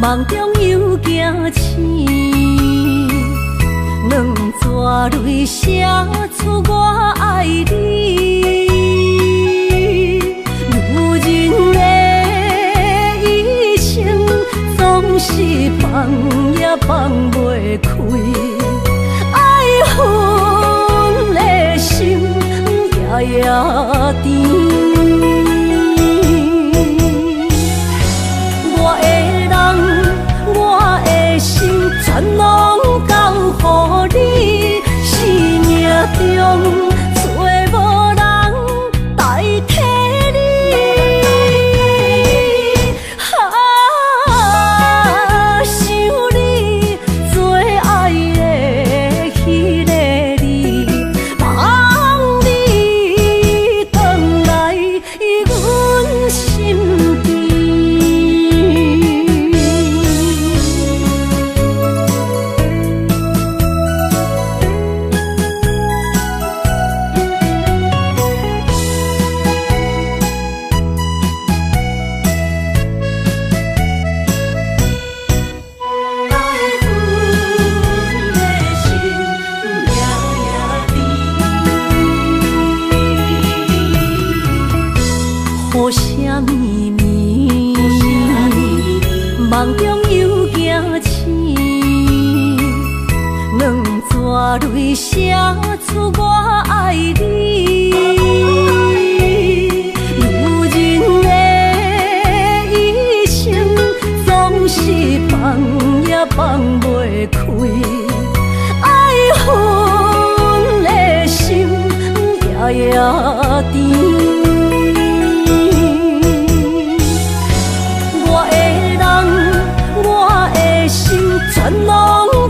梦中又惊醒，两纸泪写出我爱你。如今的一生，总是放也放袂开，爱恨的心夜夜甜。全拢交予你，生命中找无人代替你。想你做爱的迄个你，望你回来阮身边。雨声绵绵，梦中又惊醒，两纸泪写出我爱你。如今的一生，总是放也放袂开，爱恨的心夜夜甜。全拢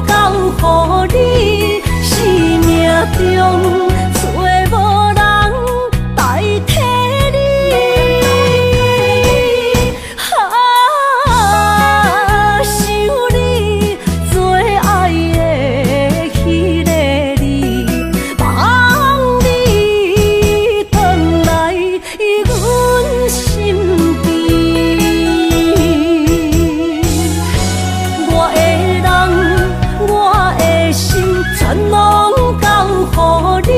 交予你，生命中找无人代替你。想你做爱的迄个你，望你回来阮身边。全拢交予你，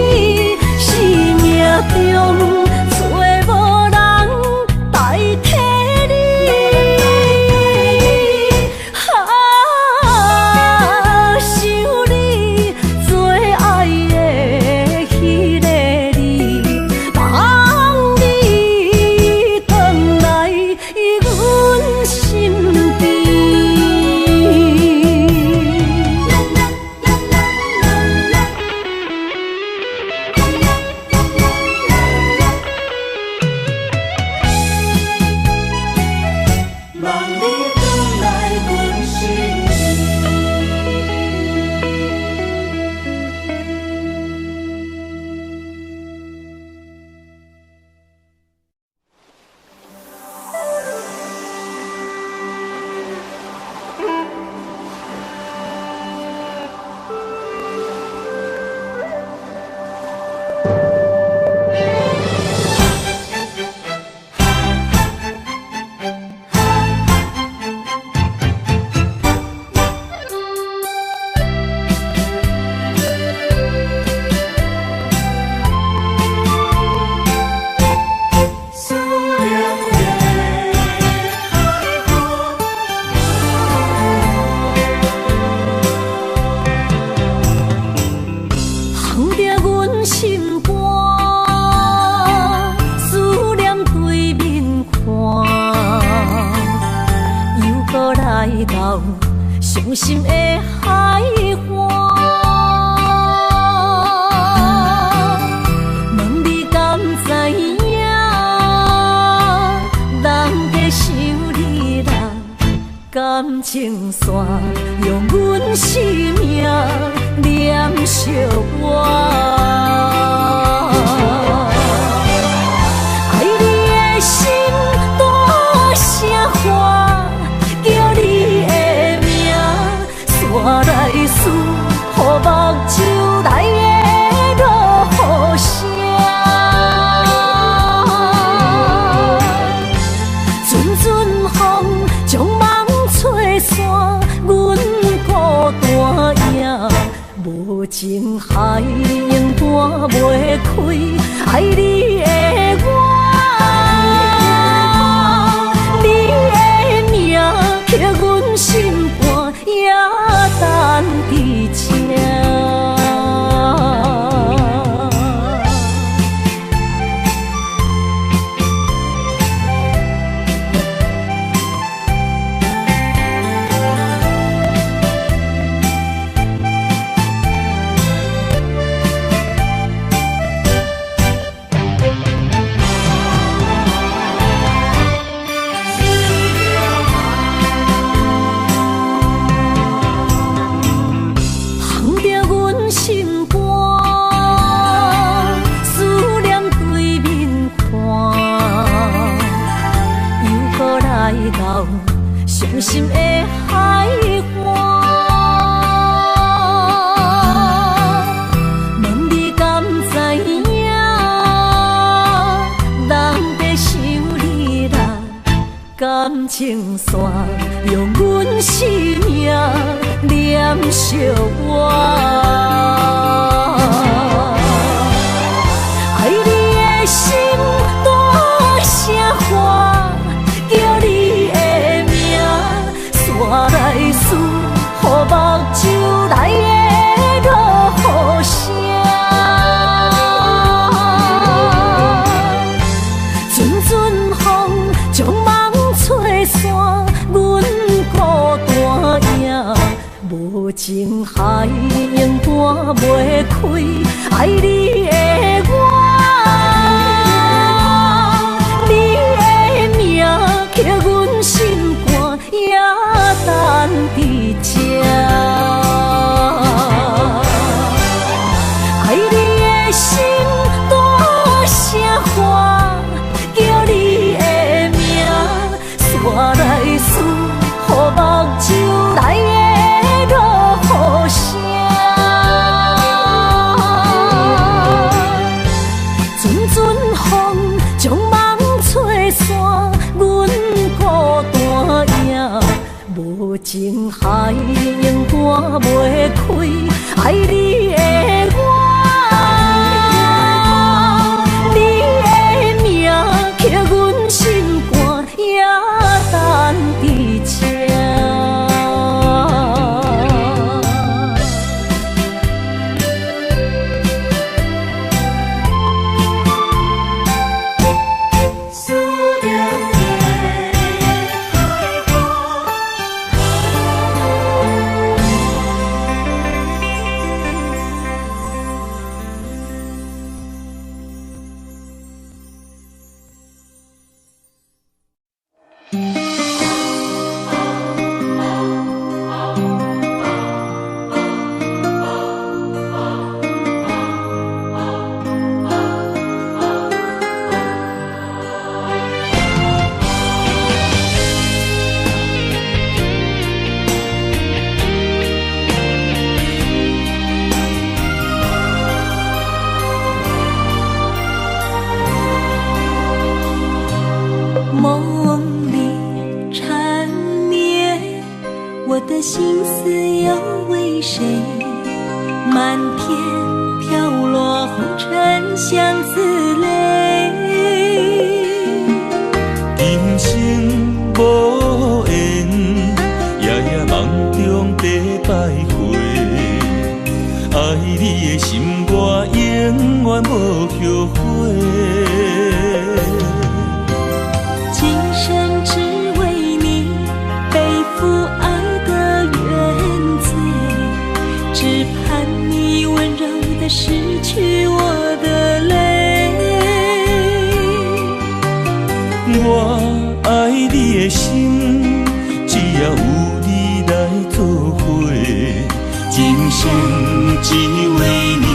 生命中找无人代替你。想你做爱的迄个你，望你回来阮身边。伤心的海岸，问你敢知影？人在想你啦，感情线用阮生命念惜我。爱你的心大声喊，叫你的名，山来思，予目睭来的落雨声。阵阵风将梦吹散，袂开，爱你的我，你的名刻阮心肝，也等伫这。伤心的海岸，问你敢知影？人在想你啦，感情线用阮生命念惜我。爱你的心大声喊，叫你我来思，予目睭内的落雨声，阵阵风将梦吹散，阮孤单影，无情海永断袂开，爱你的我，你的名刻阮心肝，也等伫这。爱你的心大声喊，叫你的名，煞来思，予目睭内的落雨声，阵阵风将梦吹散，阮孤单影，无情海永断袂开，爱你的我，你的名刻阮心肝，也等伫这。心思要为谁？漫天飘落红尘相思泪。今生无缘，夜夜梦中在徘徊。爱你的心我永远无后悔。今生只为你背负爱的原罪，只盼你温柔地拭去我的泪。我爱你的心，只要有你来作伙，今生只为你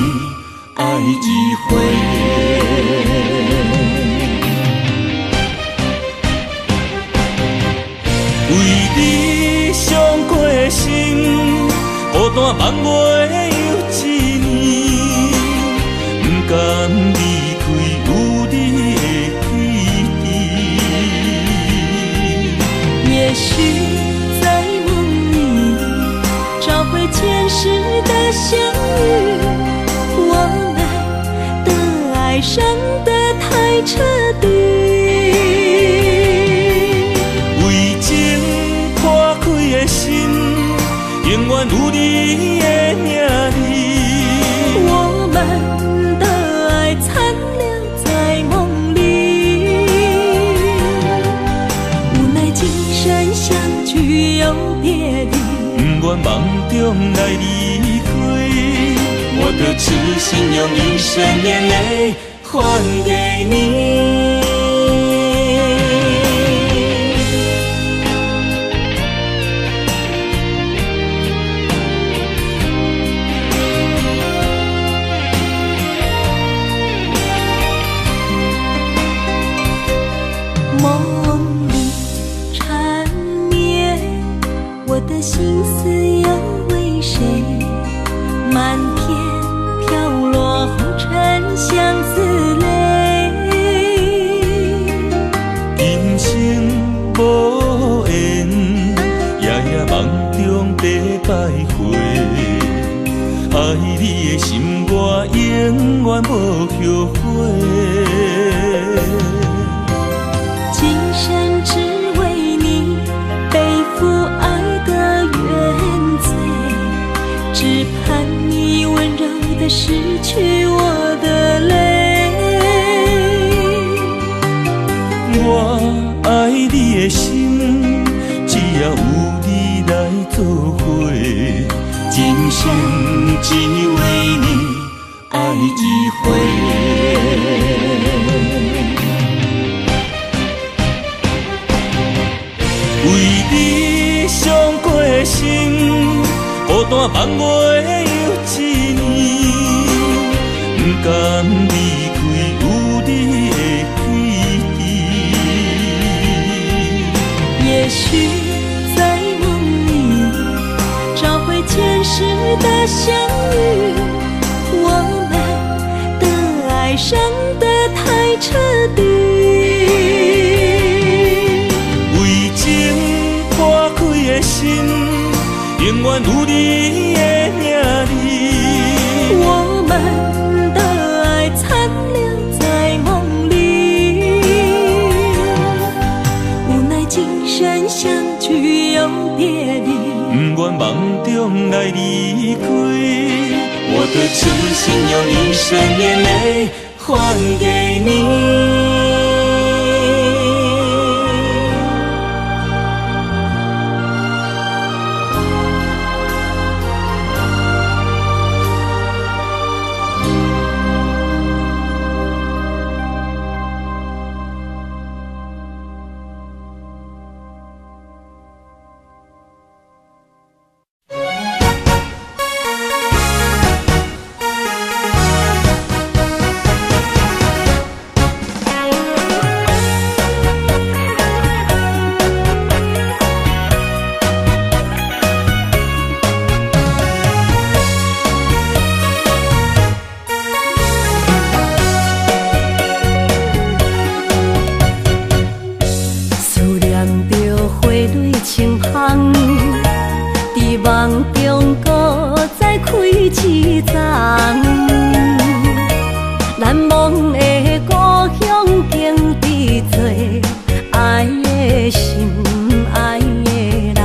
爱一回。为你伤过心，孤单梦袂又一年，不甘离开有你的记忆。也许在梦里找回前世的相遇，我们爱上得太彻底，为情破开的心，永远有你的名字。我们的爱残留在梦里，无奈今生相聚又别离，不愿梦中来离开，我的痴心用一生眼泪还给你。梦里缠绵，我的心思又为谁？漫天飘落红尘相思泪，人生无缘，夜夜梦中在徘徊。爱你的心，我永远无后悔。今生只为你背负爱的原罪，只盼你温柔地拭去我的泪。我爱你的心，只要有你来作伙，今生只为你爱一回。为你伤过心，孤单望月又一年，不甘离开有你的记忆。也许在梦里找回前世的相遇，我们的爱伤得太彻底，为情破开的心，永远有你的名字。我们的爱残留在梦里，无奈今生相聚又别离，不愿梦中来离开，我的痴心用一生眼泪还给你。梦中搁再开一丛，难忘的故乡经历做爱的心，爱的人。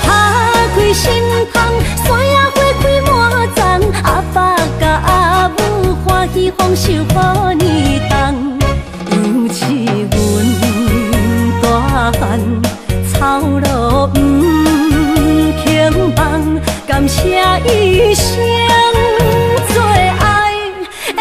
打开心窗，山野花开满丛，阿爸甲阿母欢喜丰收好年冬，尤其阮大汉。草路不轻放，感谢一生做爱的人。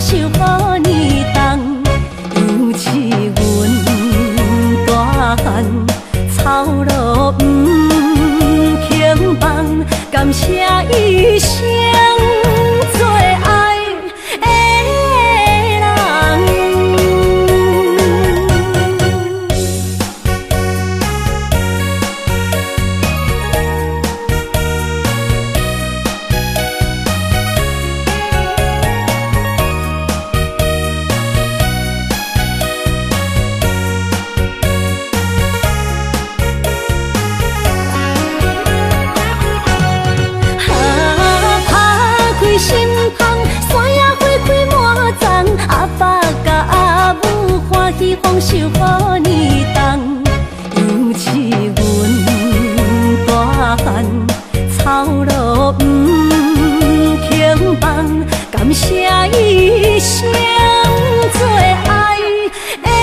守予你重，尤其阮大汉草路不轻放，感谢一生做爱的人。心痛，山野花开满丛，阿爸甲阿母欢喜丰收予你重，尤其阮大汉草路不轻放，感谢一生做爱的人。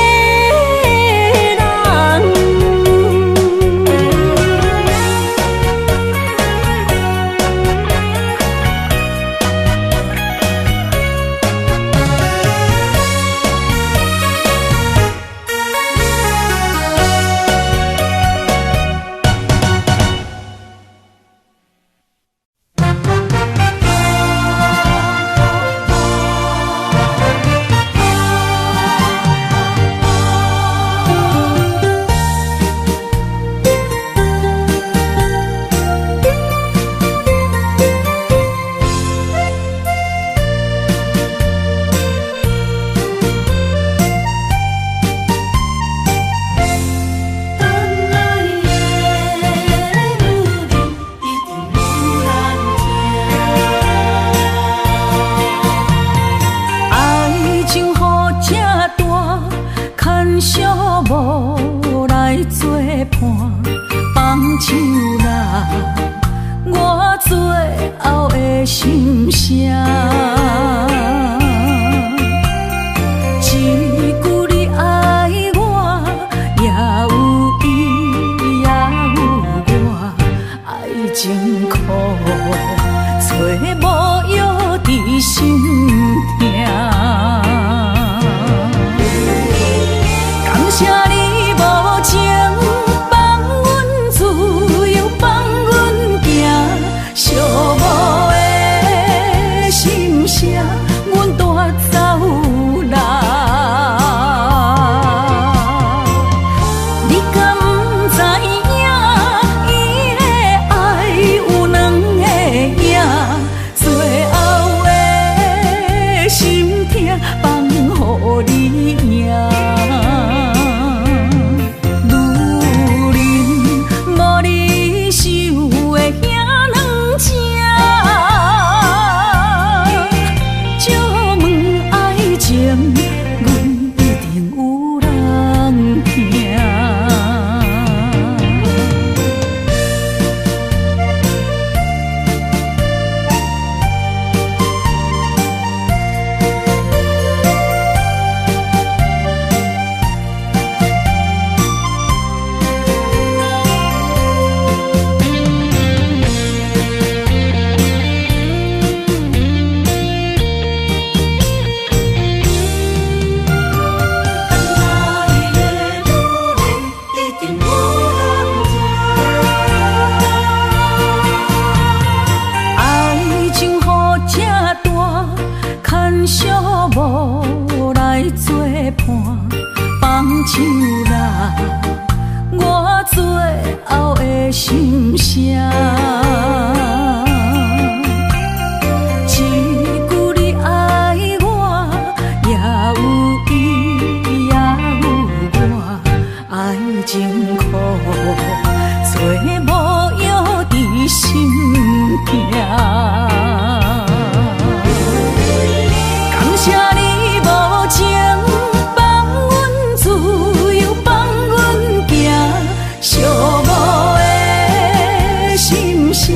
小无的心声，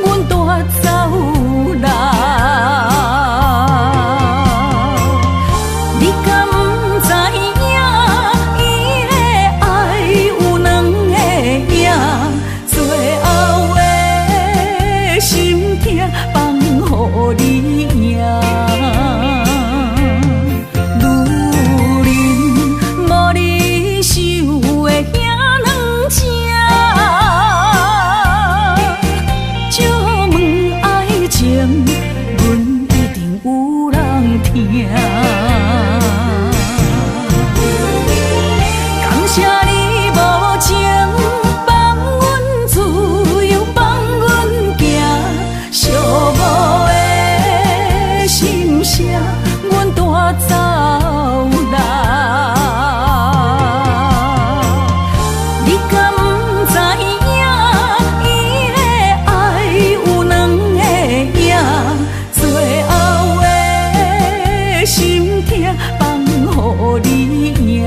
阮。听。感谢你无情放阮自由，放阮行，寂寞的心声，阮带走人。你敢不知影？伊的爱有两个影，最后的心痛放予你赢。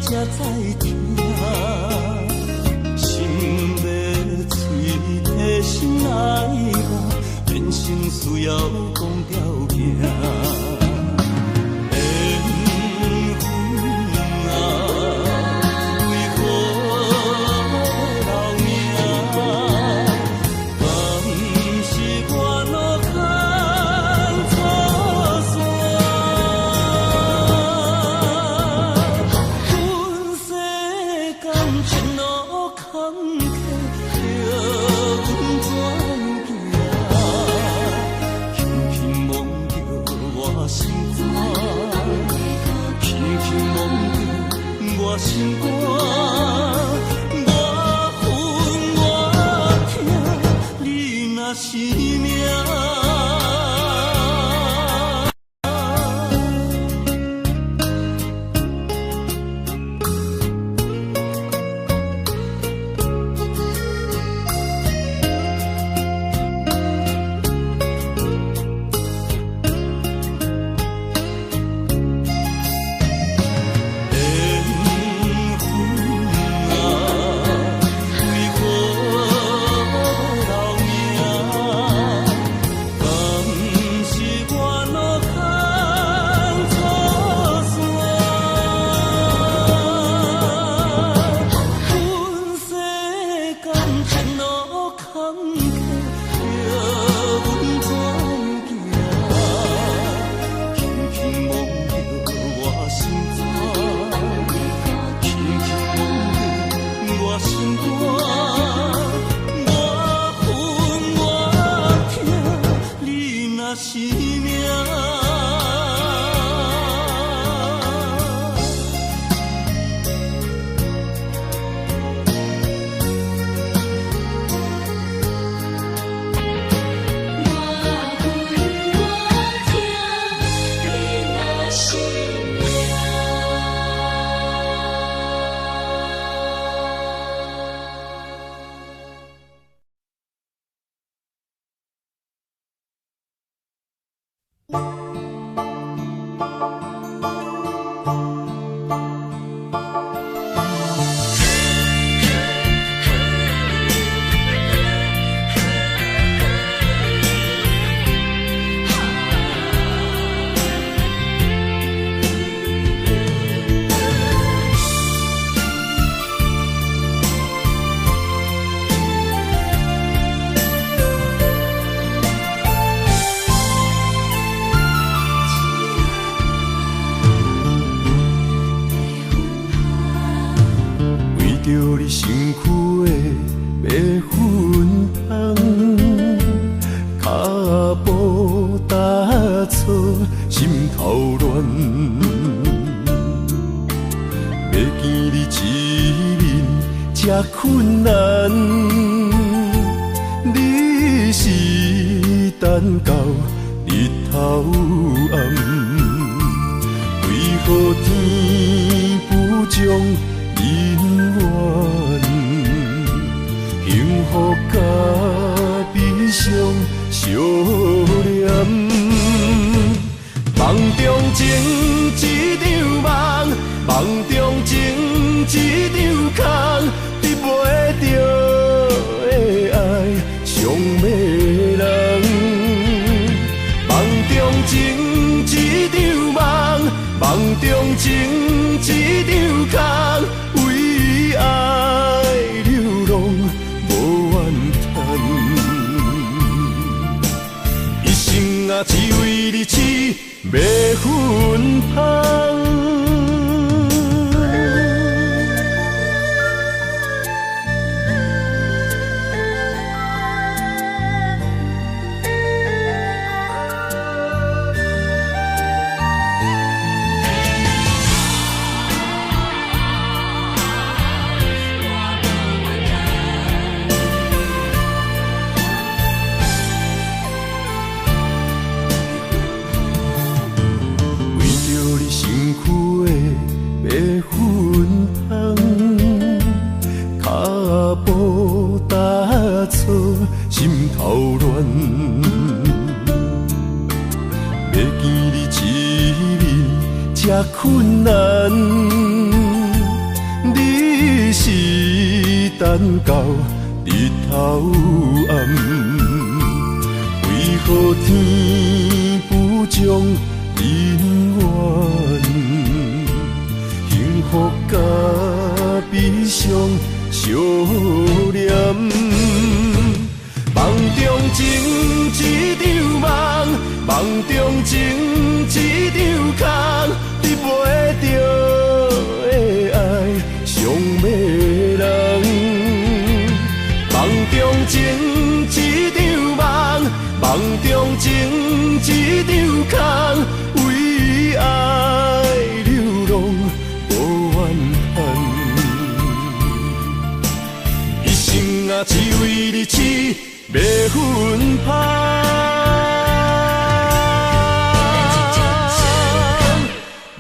才知听，心要碎的心来吧，变成需要讲条件。心肝，我恨我痛，你若是命。着你身躯的白粉香，脚步踏错，心头乱。要见你一面这困难，你是等到日头暗，为何天不将人怨？幸福甲悲伤相连，梦中情一场梦，梦中情一场空，得袂着的爱上迷人。梦中情一场梦，梦中情一场空，为爱流浪无怨叹，一生啊只为你痴白粉香。心头乱，要见你一面这困难，你是等到日头暗，为何天不将人怨？幸福甲悲伤相连。梦中情一场梦，梦中情一场空，得袂着的爱上迷人。梦中情一场梦，梦中情一场空，为爱流浪无怨叹，一生啊只为你痴白粉香。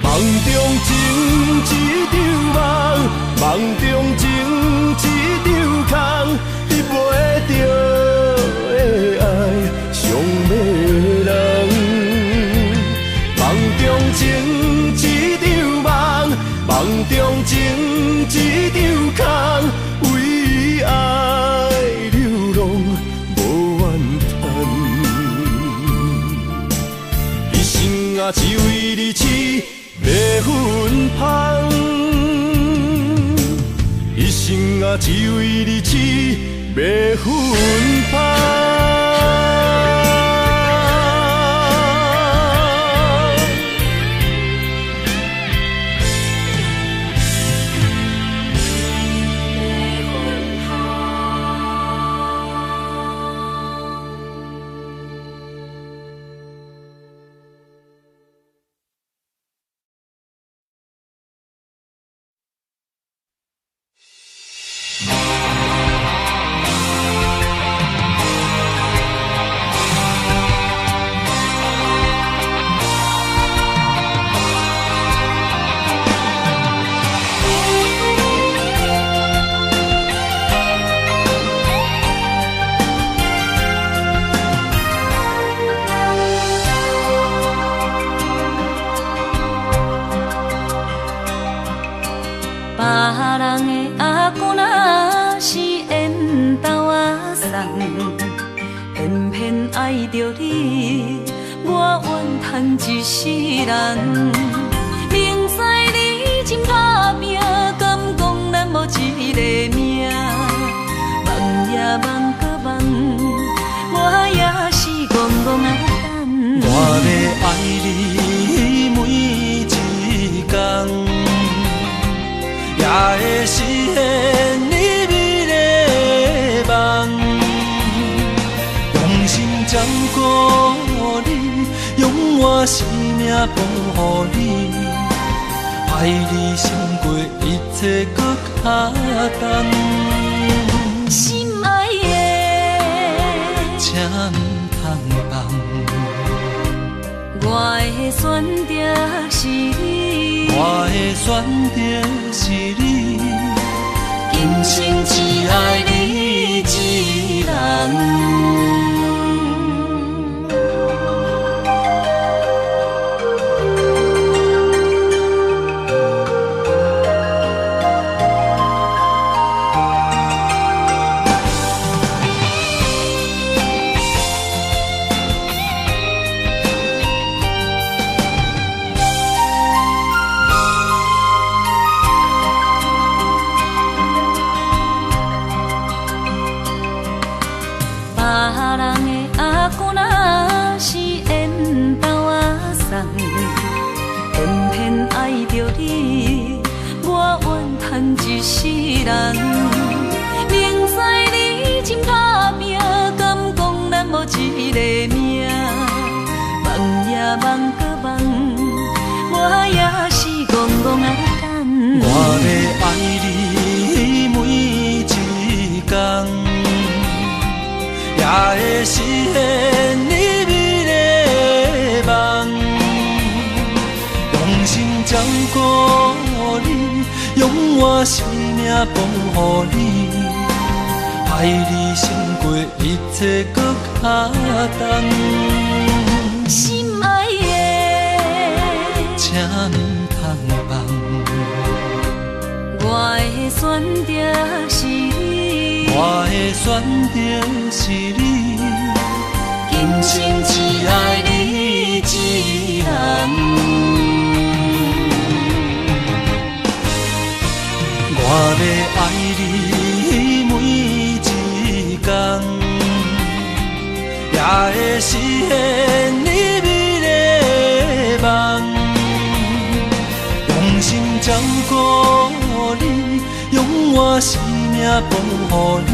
梦中情一场梦，梦中情一场空，得袂着的爱上迷人。梦中情一场梦，梦中情一场空，为爱流浪无怨叹，一生啊只为你痴白粉香，一生啊只为你痴白粉香。一世人，明知你真打拼，敢讲咱无一个命？梦呀梦搁梦，我也是戆戆啊等。我要爱你每一天，也会实现。保护你，爱你胜过一切搁较重。心爱的，请唔通放，我的选择是你，我的选择是你，今生只爱你一人。一世人，明知你真打拼，敢讲咱无一个命？梦也梦搁梦，我也是戆戆啊等。我要爱你每一天，也会实现你美丽的梦，用心照顾你。用我生命保护你，爱你胜过一切搁较重。心爱的，请唔通放，我的选择是你，我的选择是你，今生只爱你一人。我要爱你每一天，也会实现你美丽的梦。用心照顾你，用我生命保护你，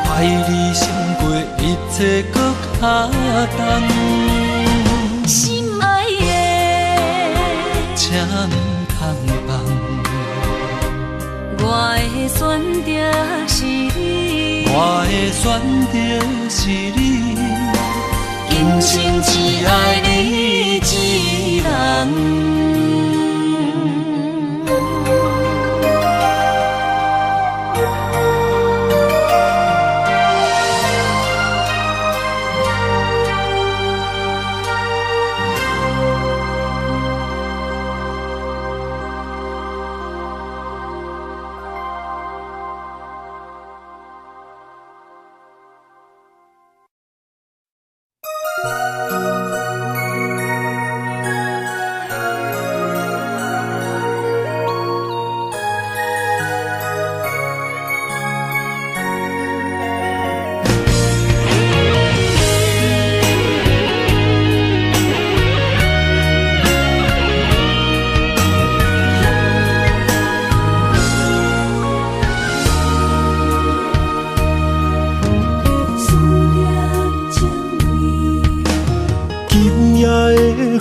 爱你胜过一切搁较重。心爱的，请唔通放。我的选择是你，我的选择是你，今生只爱你一人。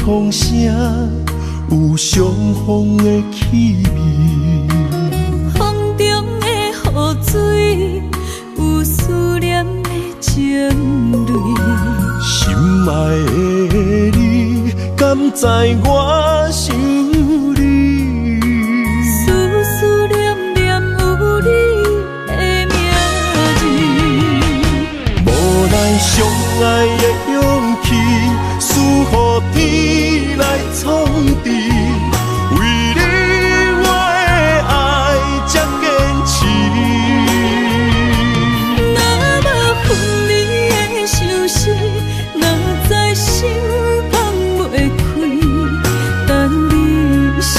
风声有相逢的气味，风中的雨水有思念的情泪。心爱的你，敢知我想你？思念念有你的名字，无奈相爱的勇气，输予天来创治。为你我的爱才坚持。若无分离的相思，哪知心放袂开。但你是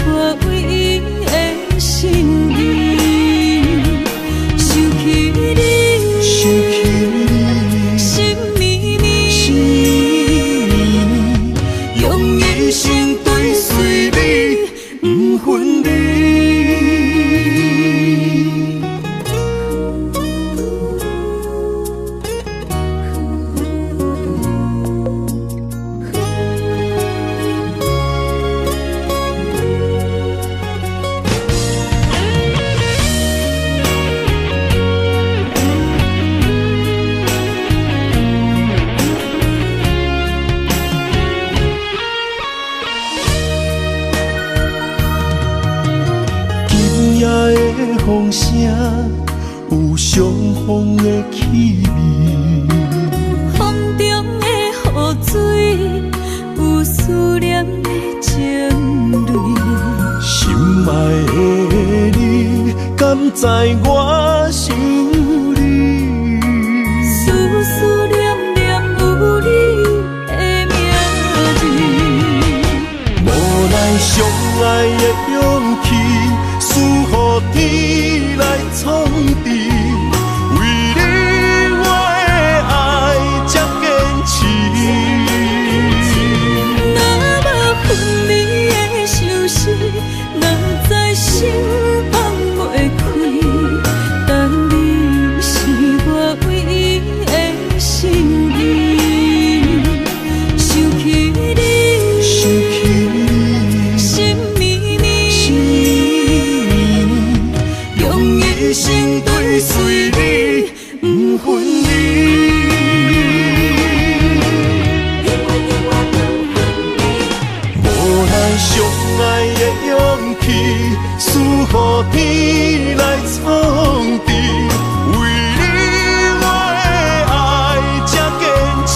我唯一的心意，想起你，心绵绵，用一生对诉风声，有相逢的气味。风中的雨水，有思念的情泪。心爱的你，敢知我想你？思思念念有你的名字。无奈相爱的勇气，输予天来创治。为你我的爱才坚持。若无分离的相思，哪知心放袂开。但你是我唯一的心意，想起你，心绵绵，用一生追随你，不分离。无奈相爱的勇气，输予天来创治。为你我的爱才坚持。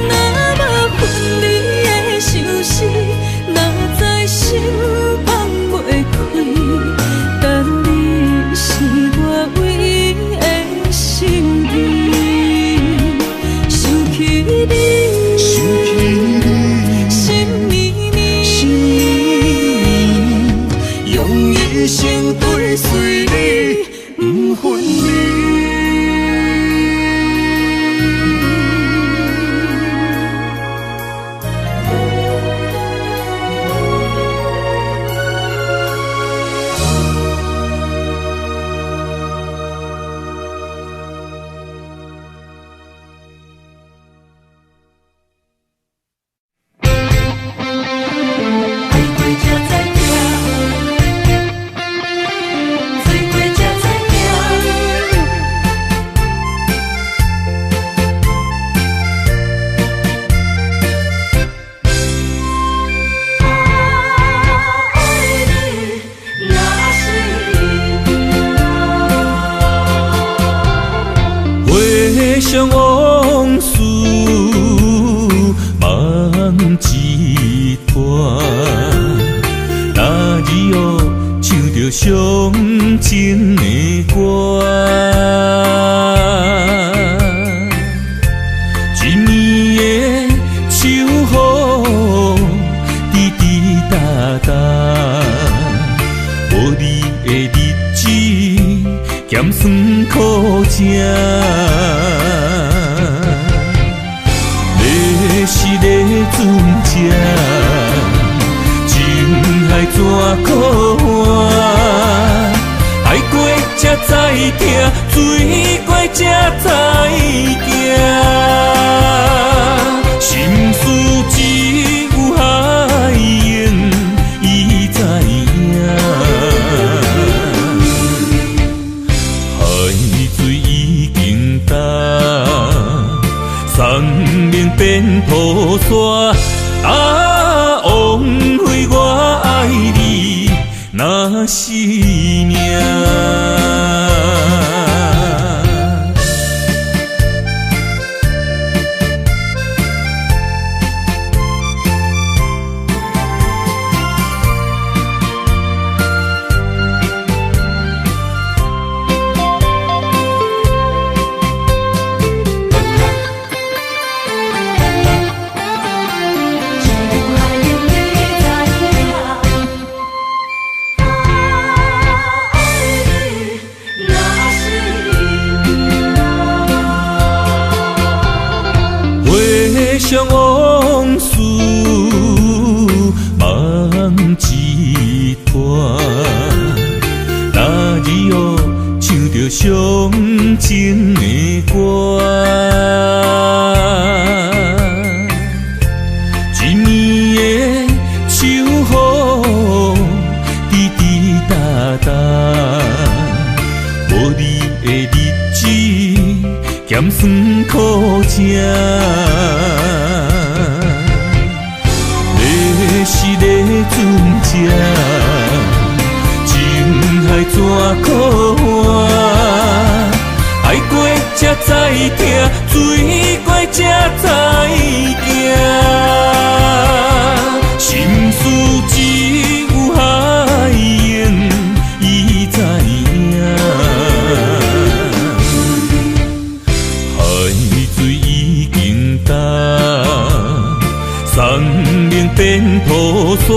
若无分离的相思，哪知心放袂开。但你是我唯一的心意，想起你，心绵绵，用一生追随你，不分离。回想往事梦一段，那日后唱着伤情的歌，一年的秋雨滴滴答答，无你的日子咸酸苦涩。是个船只，情海怎可换？海过才知疼，水过才知行。心事只有海涌伊知影，海水已经干。生命变雨伞，枉费我爱你那是命。回想往事梦一段，那日后唱着伤情的歌，一年的秋雨滴滴答答，无你的日子咸酸苦涩。是个船只，情菩萨。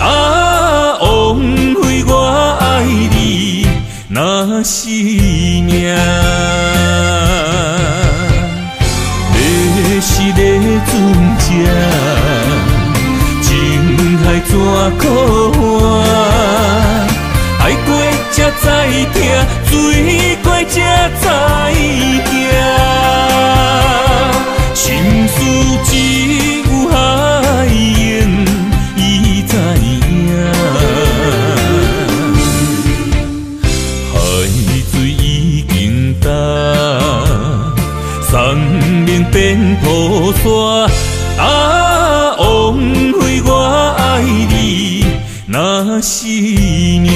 啊，枉费我爱你那是命。要是咧船只，情海怎可换？爱过才知疼，水过才知行。心事只有海燕伊知影，海水已经干，生命变菩萨。啊，枉费我爱你那是命。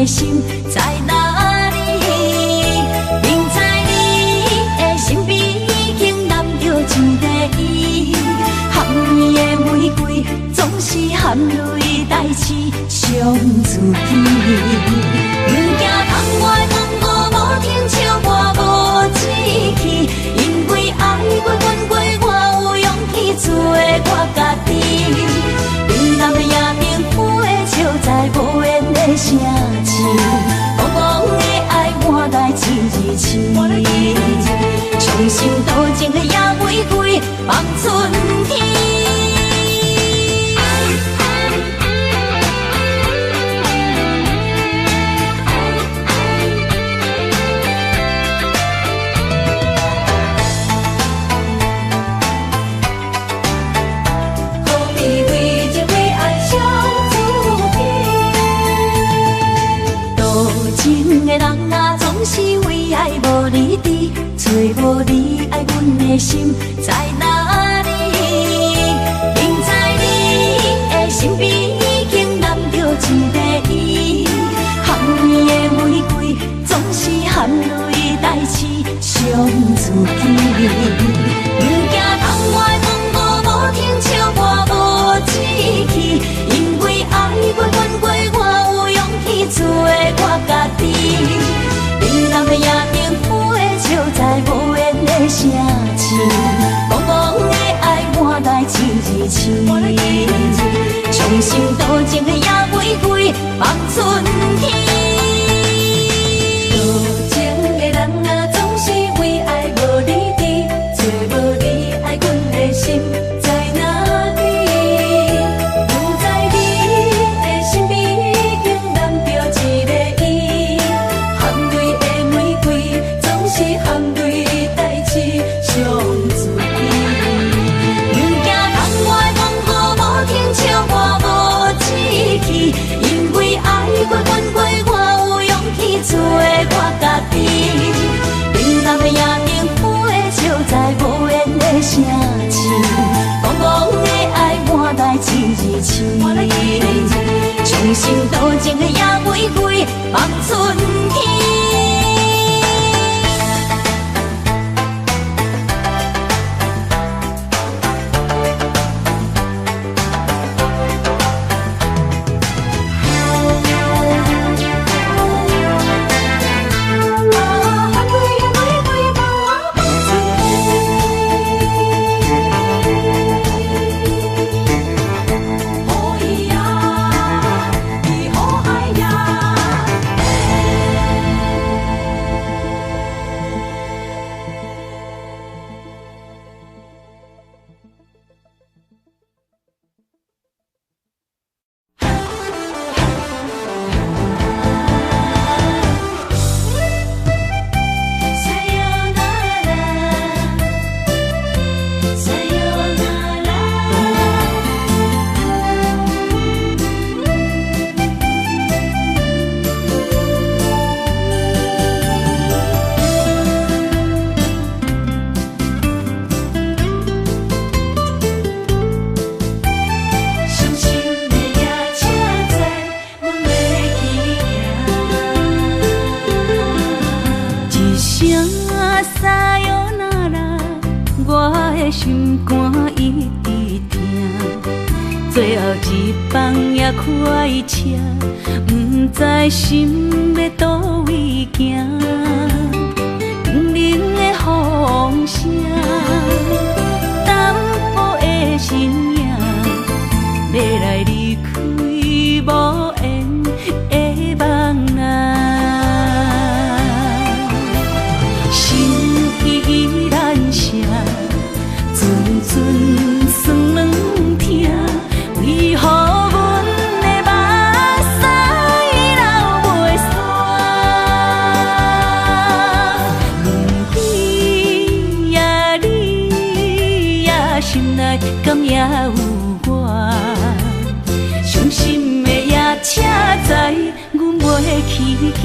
心在哪里？明知你的身边已经揽着一个伊，含你的玫瑰总是含泪代志伤自己。不惊窗外风雨无停笑我无志气，因为爱过阮过，我有勇气做我家己。你南的夜明府的笑在无言的声。茫茫的爱换来一字伤心多情的野玫瑰放春天。好比为情为爱相思甜，多情的人啊，总是为爱无离trí，找无你爱阮的心在哪里？明知你的身边已经揽着一个伊，含你的玫瑰总是含泪代志伤自己。不惊窗外风雨无停笑我无志气，因为爱过阮过，我有勇气做我家己。你南的夜明府的笑在无言的声气，茫茫的爱换来一字伤心多情的野玫瑰放春天。多情的人啊，总是为爱无离trí，找无你爱阮的心在哪里？不知你的身边已经揽着一个伊，含泪的玫瑰总是含泪代志伤自己。不惊窗外风雨无停笑我无志气，因为爱过阮过。的心肝一直疼，最后一棒也开车，不知心要倒位行。冷冷的风声，淡薄的身影，要来离开无缘的梦啊。心依然舍，阵阵酸软疼，为何阮的目屎流袂煞？轮回呀你呀，心内敢也有我？伤心的夜车载，阮袂去行。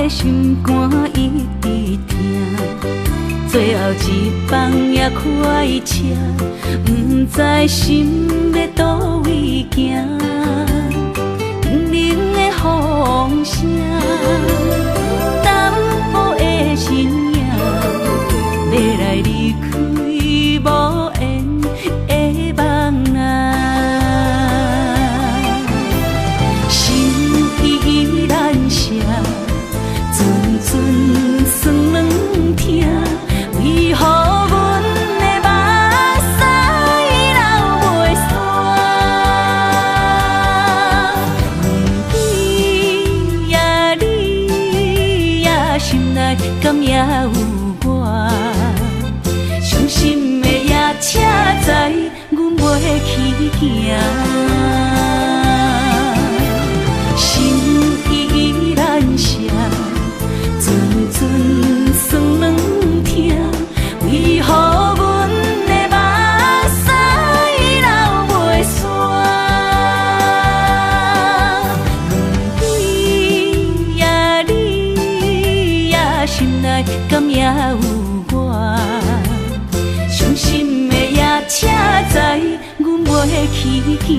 心肝一直疼，最后一棒也开车，不知心要倒位行。冷冷的风声，淡薄的身影，要来离开无缘的梦啊。心依然舍。阵酸软疼，为何阮的目屎流袂煞？轮回呀你呀，心内敢也有我？伤心的夜车载，阮袂去行。心依然舍。阵阵酸软疼，为何阮的目屎流袂煞？轮回呀你呀，心内敢也有我？伤心的夜车载，阮袂去行。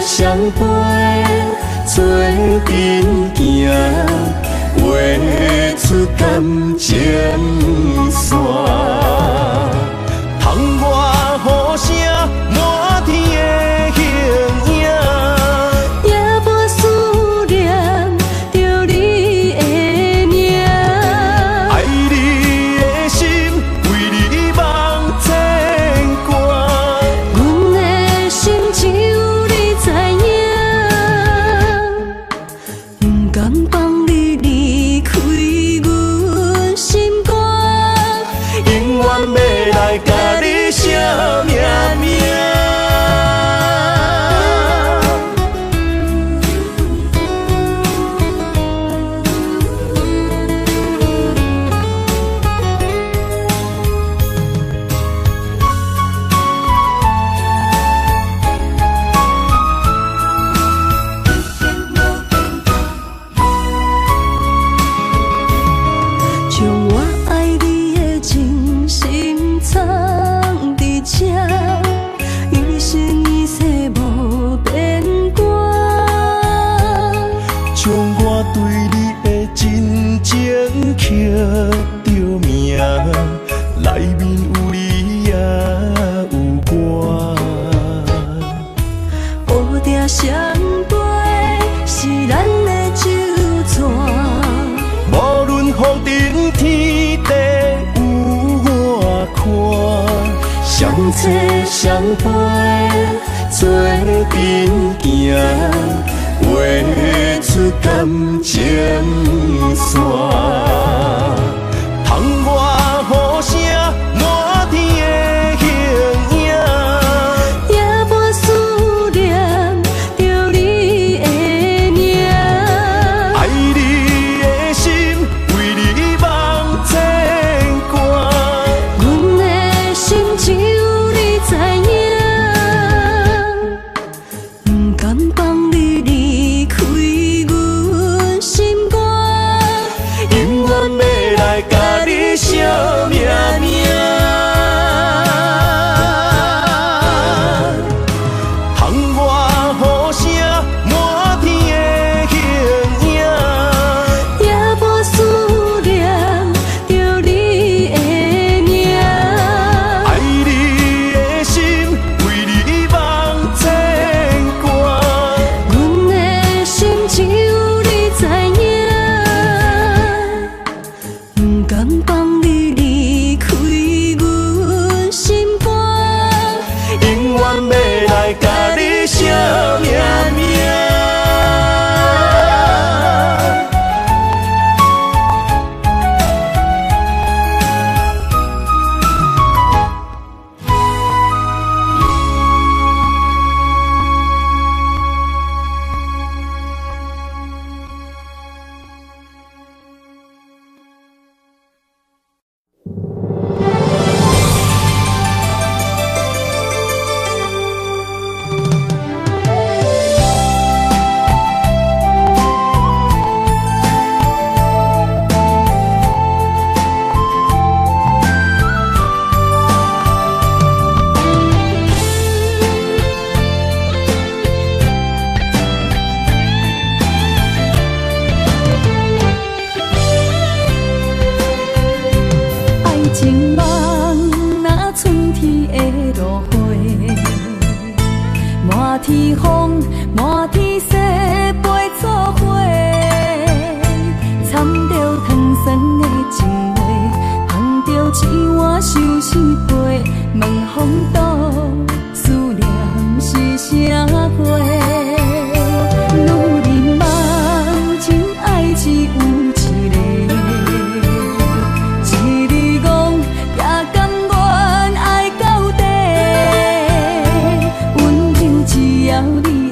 相陪做阵行，画出感情线。窗外雨声满天的形影，夜半思念着你的名。爱你的心为你梦牵挂，阮的心只有你知影。不甘放你离开阮心肝，永远要。情刻着名，内面有你也有我。乌蝶双飞是咱的酒泉，无论风尘天地有我看，相切相陪做阵行，画出感情线。窗外雨声满天的形影，夜半思念着你的名。爱你的心为你梦牵挂，阮的心只有你知影，不甘放你离开阮心肝，永远要来甲你惜命命。窗外雨声满天的形影，夜半思念着你的名。爱你的心为你梦牵挂，阮的心只有你知影，不甘放你离开阮心肝，永远要来甲你惜命命。爱情梦若春天的落花，满天风，满天雪，陪作伙，掺着糖酸的情话，捧着一碗相思杯，问风度思念是啥货？女人梦情爱只有一个。一日戆也甘愿爱到底，温柔只要你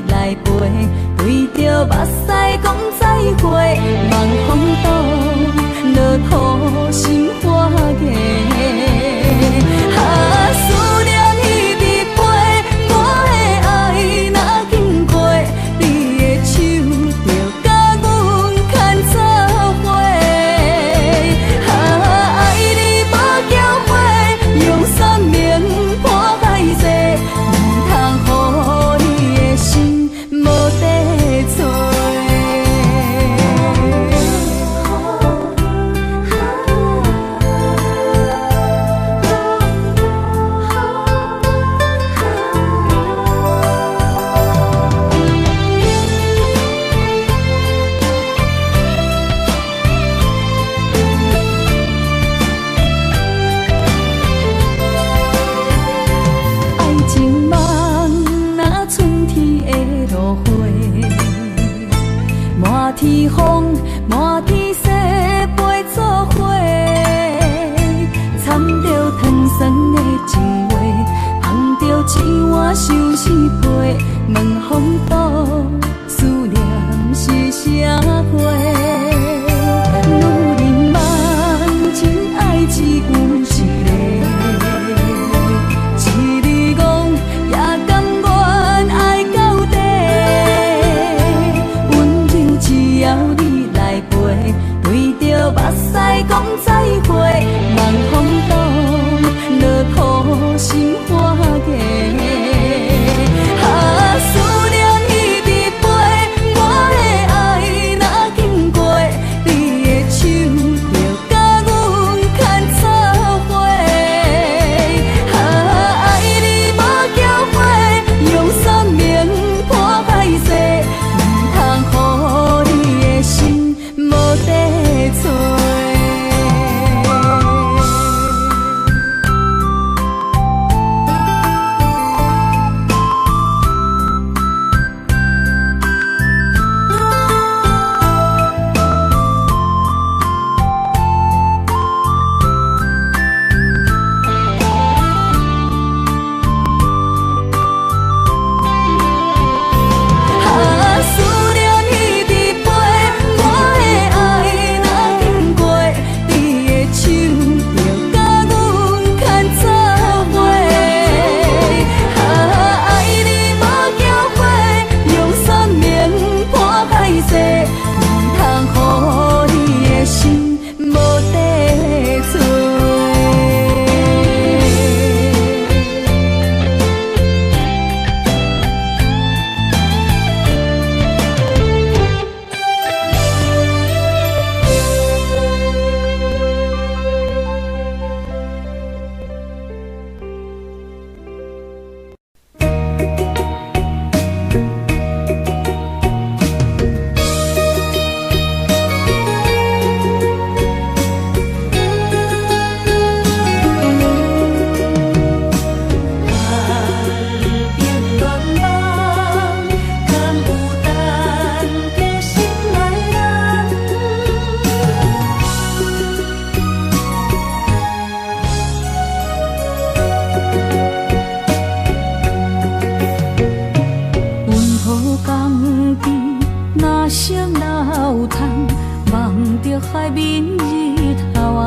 海面日头红，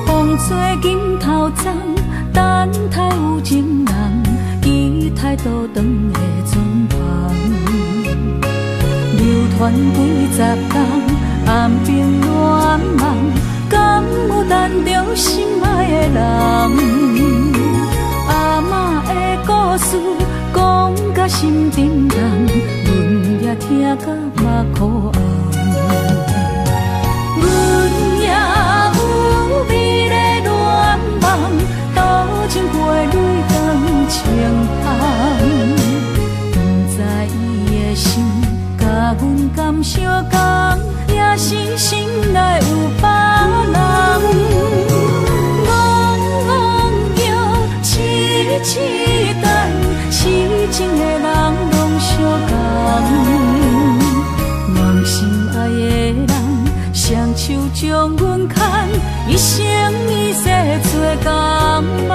风吹金头鬃，等待有情人，期待倒转的船旁，流传几十天，暗兵乱梦，敢有等着心爱的人？阿嬷的故事讲甲心沉重，阮也听甲目眶红。阮也有美丽恋梦，多情过泪光情风。不知伊的心甲阮敢相共，也是心内有别人。痴等，痴情的人拢相共，梦心爱的人，双手将阮牵，一生一世做共梦。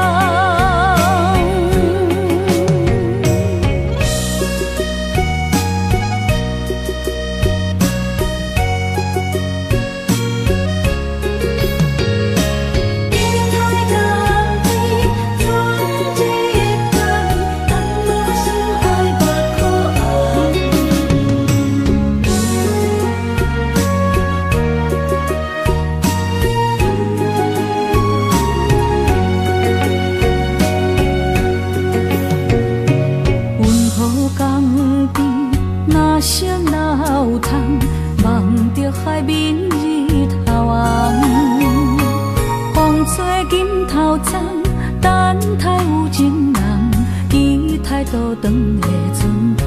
海面日头红，风吹金头鬃，等待有情人，期待倒转的船旁，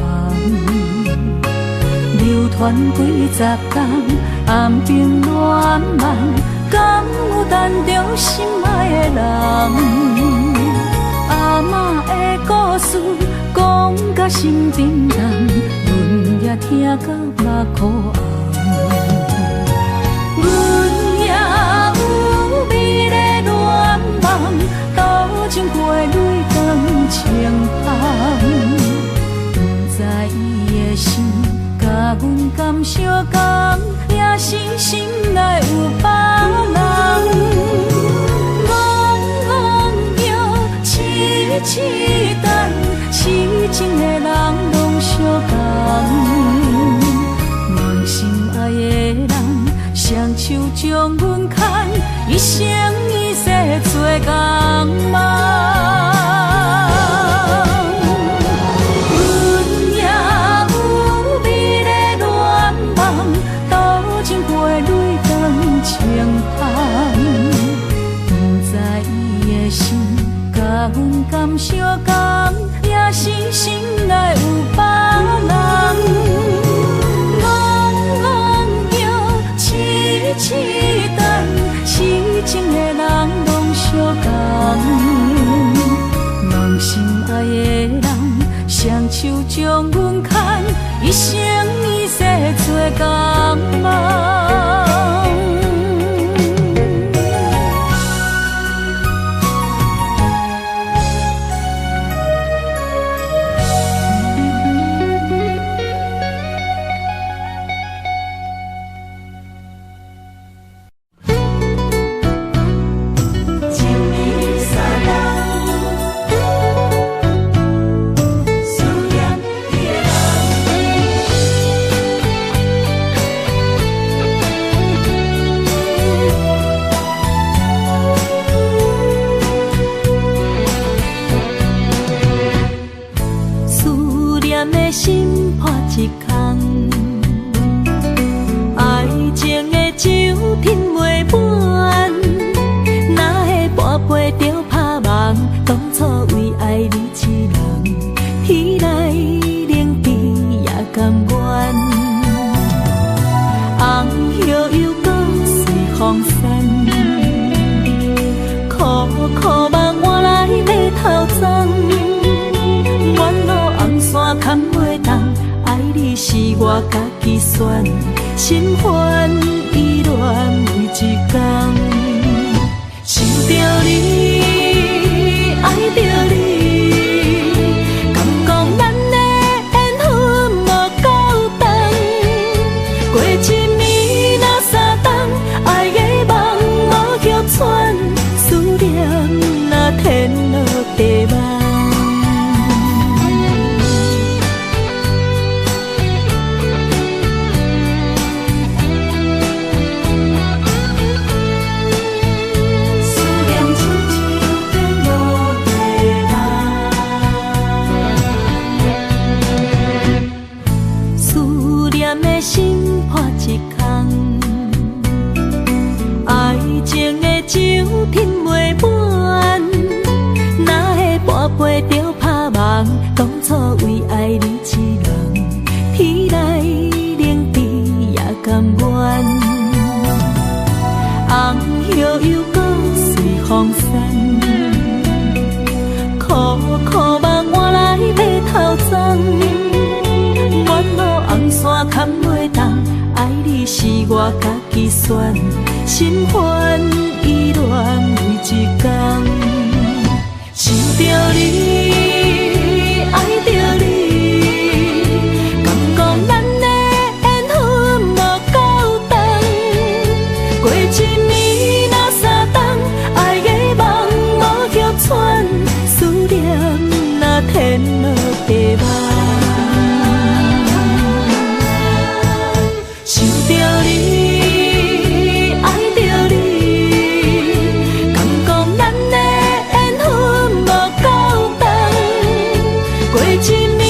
流传几十天，暗兵乱梦，敢有等着心爱的人？阿嬷的故事讲甲心沉重，阮也听甲目眶红。阮也有美丽恋梦，多情过泪光情风。不知伊的心甲阮敢相共，也是心内有别人。痴等，痴情的人拢相共，梦心爱的人，双手将阮牵，一生一世做共梦。阮也有美丽恋梦，多情过泪光情风。不知伊的心甲阮敢相共，也是心内有别人。痴等，痴情的人拢相共，梦心爱的人，双手将阮牵，一生一世做共梦。我家己选，心烦意乱每一天，想着你，爱着你，敢讲咱的缘分无够长，过一暝陪着拍梦，当初为爱你一人，天来冷滴也甘愿。红叶又搁随风散，苦苦梦换来马头鬃。远路红线牵袂动，爱你是我家己选，心烦意乱为一天。想着你，爱着你，敢讲咱的缘分无够长？过一年若三冬，爱的梦无叫喘，思念若天落地网。想着你，爱着你，敢讲咱的缘分无够长。过一年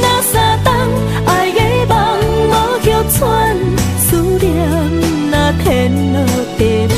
若三冬，爱的梦无叫喘，思念若天落地网。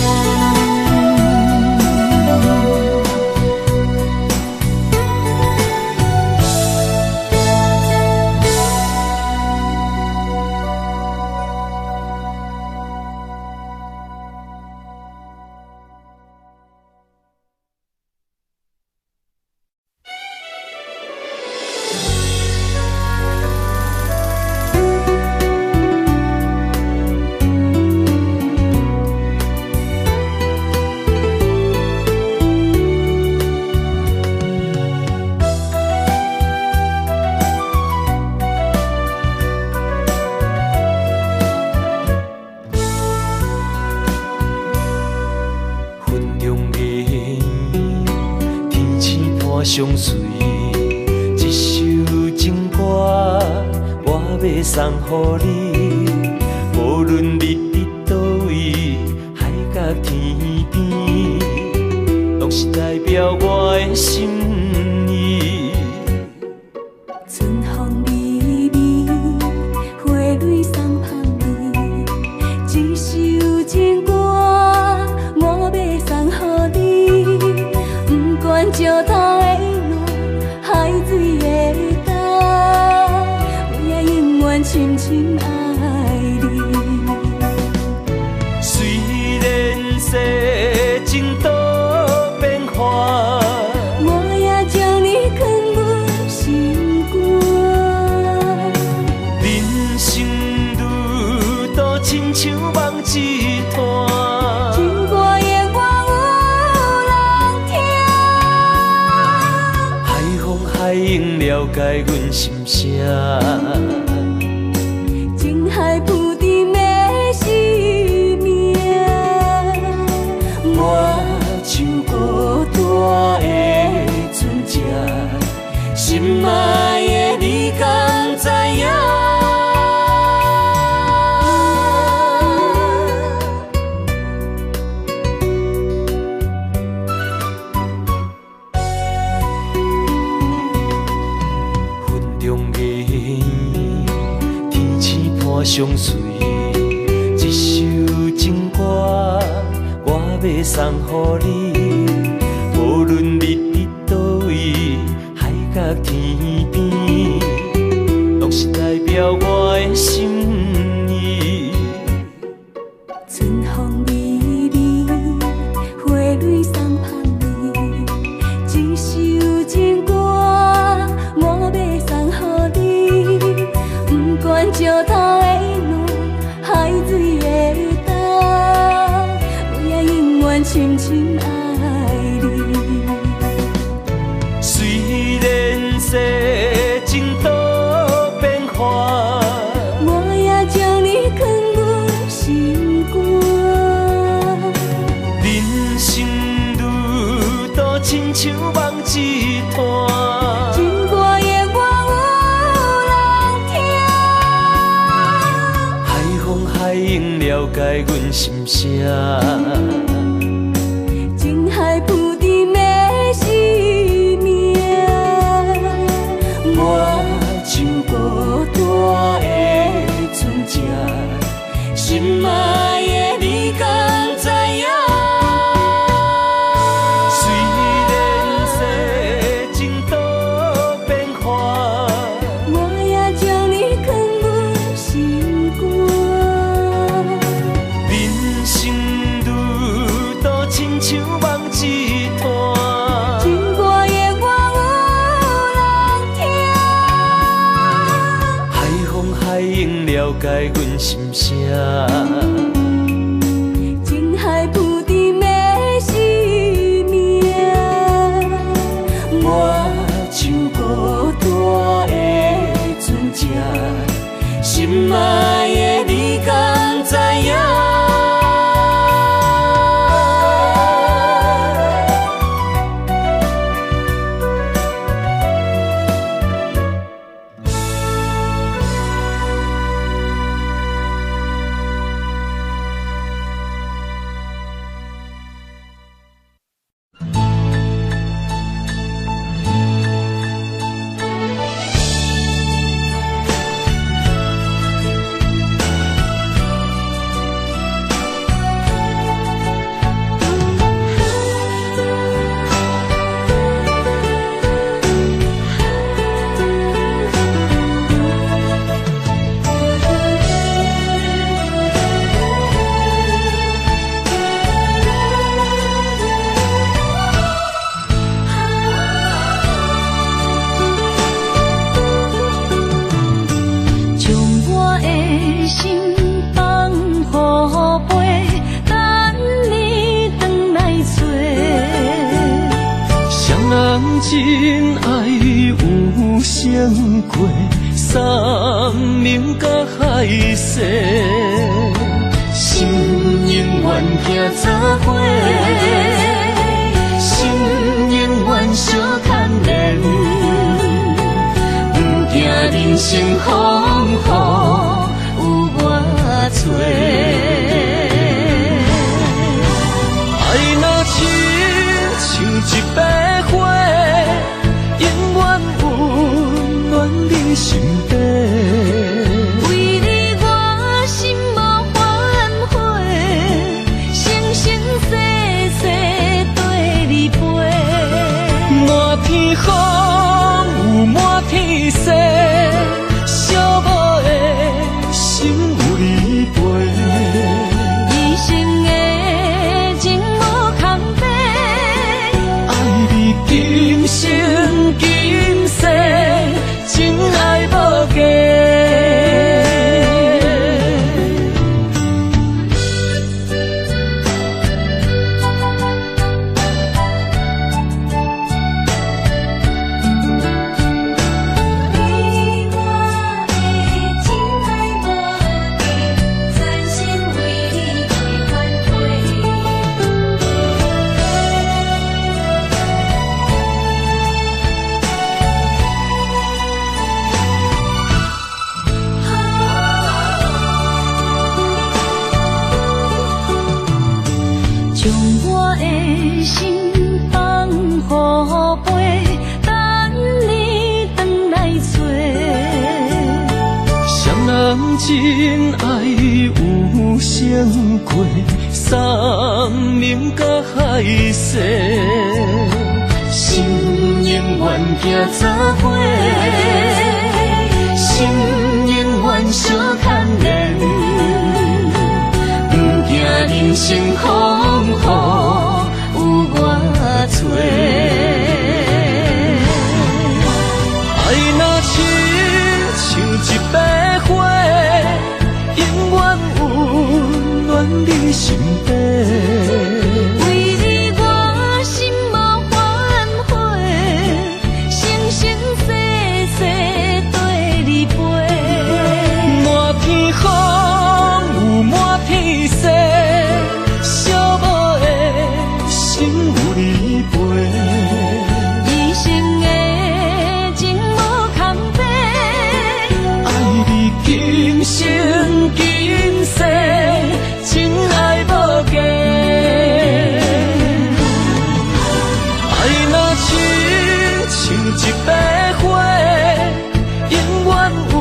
相随，一首情歌我要送予你。无论你伫倒位，海角天边，拢是代表我的心意。春风微微，花蕊送香味，一首情歌我要送予你。不管石头的路，海水的干，我也永远深深爱你。虽然世情多变化，我也将你藏入心肝。人生路途亲像梦一团，情歌永远有人听。海风海涌了解阮心声，情海浮沉的生命，我像孤单的船只，心爱的你敢知影？云中月圆，天星伴相随，一首情歌我要送予你。无论你伫倒位，海角天边，拢是代表我的心意。春风微微，花蕊送香味，一首情歌我要送予你。不管石头的路，海水的干，我也永远深深爱你。虽然世情多变化，我也将你藏入心肝。人生路途亲像梦一团，情歌永远有人听。海风海涌了解阮心声，情海浮沉的生命，我像孤单的船只，心爱的你敢知影？虽然世情多解阮心声。情海浮沉的生命，我像孤单的船只，心爱的你敢知影？真爱有相过，山盟甲海誓，心永远行作伙，心永远相牵连，不惊人生风雨有我做。爱若亲像一杯花，永远温暖你心底。为你我心无反悔，生生世世对你陪。满天风有满天雪，寂寞的心有你陪。一生的情无空白，爱你今生今世，真爱无价。你我的真爱无价，全心为你会反将我的心放予飞，等你回来找。双人真爱有相过，山盟甲海誓，心永远行作伙，心永远相牵连，不惊人生风雨有我做。爱若亲像一杯花，永远温暖你心底。为你我心无反悔，生生世世对你陪。满天风有满天雪，寂寞的心有你陪。一生的情无空白，爱你今生今世，真爱无价。爱若亲像一杯花，永远温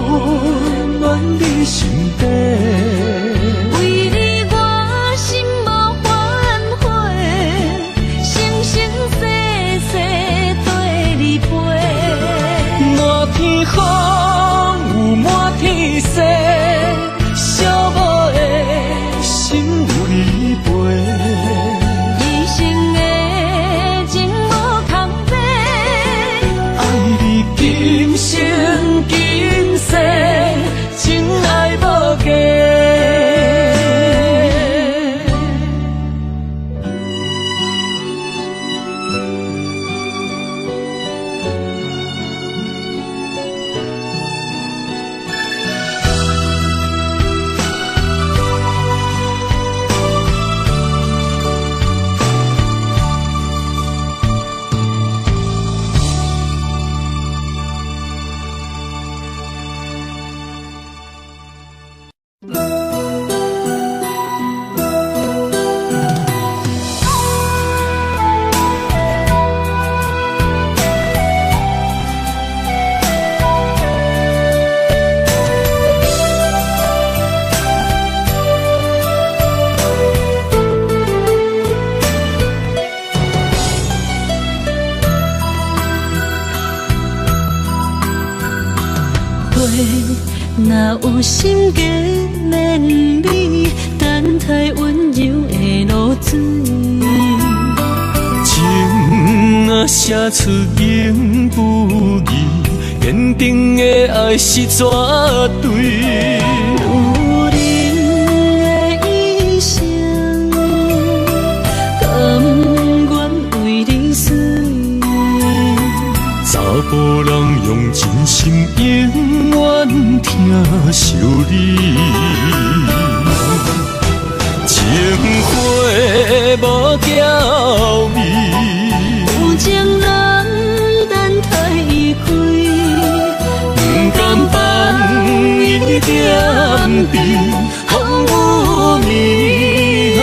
暖你心底。为你我心无反悔，生生世世对你陪。满天风有满天雪，寂寞的心有你陪。一生的情无空白，爱你今生今世，真爱无若有心结连理，等待温柔的露水。情若写出言不义，坚定的爱是绝对。有人的一生，甘愿为你死。查甫人用真心永远疼惜你，情花无娇美，有情人等待伊开，不甘放伊点滴风雨暝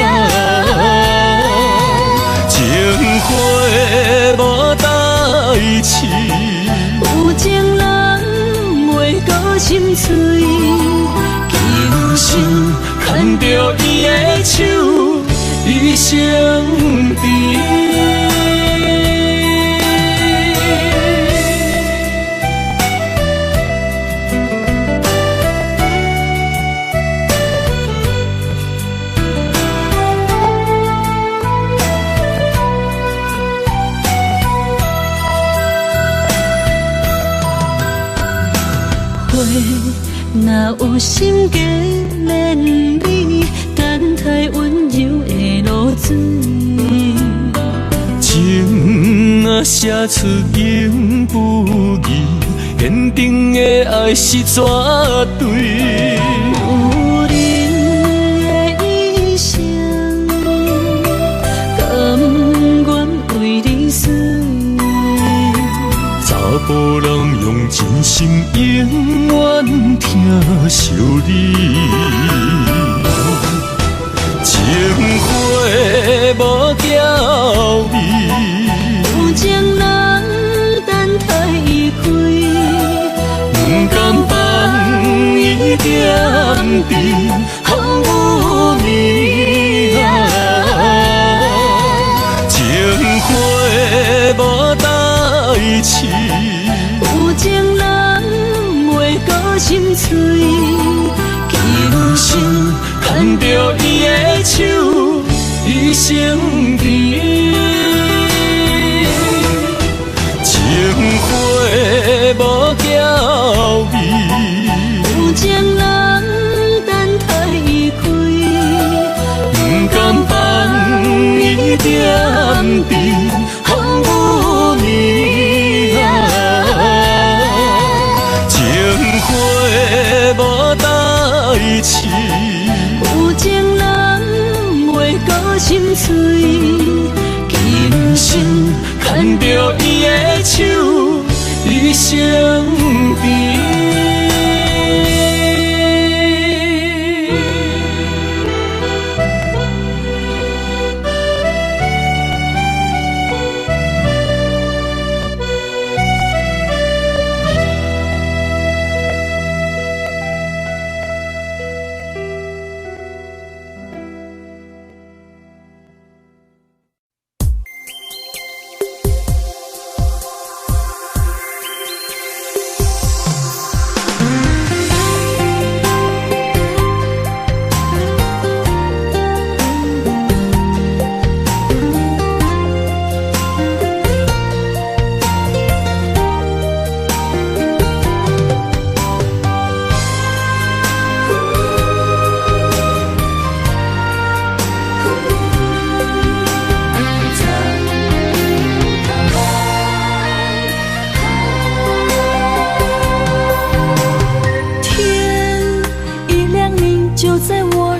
情花无代志。有情人袂过心碎，轻轻牵着伊的手，一生甜。若有心结连理，等待温柔的露水。情若写出言不义，坚定的爱是绝对。有人的一生，甘愿为你死。查甫人用真心永远疼惜你，情花无娇美，有情人等待伊开，不甘放伊点滴风雨暝情花无代志。有情人袂过心碎，轻轻牵着伊的手，一生甜。情花无娇美，有情人等待伊开，不甘放伊点滴风雨暝情花无代志。有情人袂过心碎，轻轻牵着伊的手，一生甜。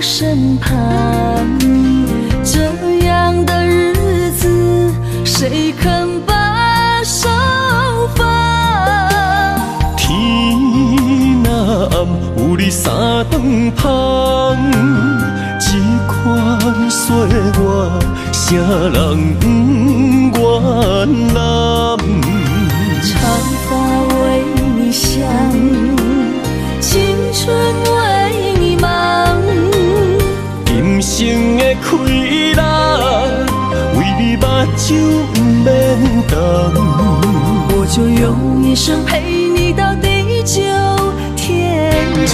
身旁，这样的日子谁肯把手放？天若暗，有你三顿香，这款岁月，谁人不原谅？长发为你香，青春为你忙。今生的快乐，为你目睭不免干。我就用一生陪你到地久长。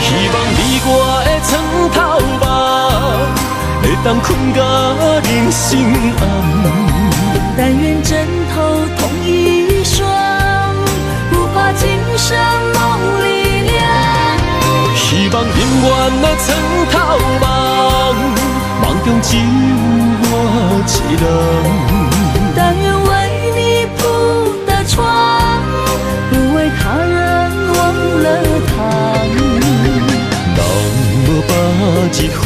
希望你我的床头梦，会当困甲人生暗。但愿枕头同一双，不怕今生梦里凉。希望永远的床头梦，梦中只有我一人。但愿为你铺的床，不为他人忘了躺。人无百日好，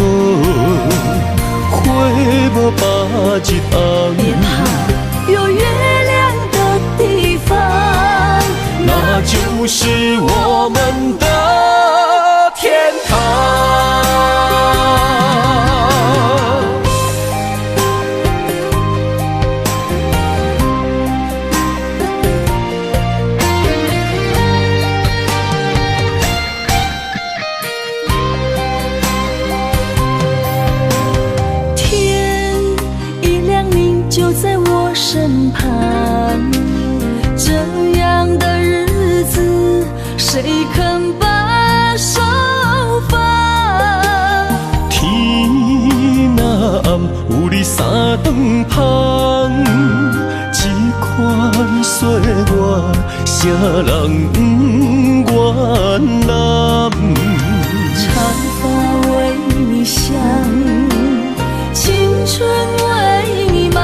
花无百日红。别怕，有月亮的地方，那就是我们的天堂。身旁，这样的日子谁肯把手放？天若暗，有你三顿香，这款岁月，谁人不愿揽？长发为你香，青春为你忙。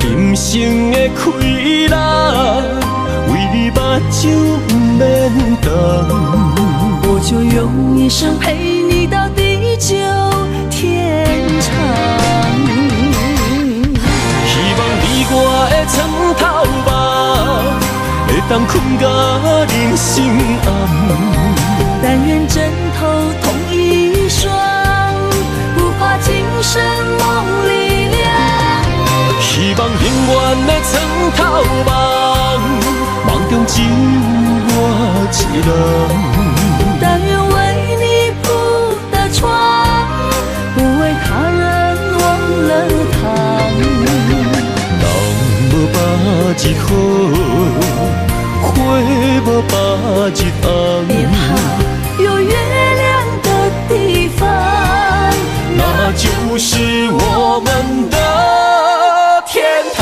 今生的快乐，为你目睭不免干。我就用一生陪你到地久天长。希望你我的床头梦，会当困甲人生暗。但愿枕头同一双，不怕今生梦里凉。希望永远的床头梦，梦中只有我一人。但愿为你铺的床，不为他人忘了躺。人无百日好，花无百日红。别怕，有月亮的地方，那就是我们的天堂。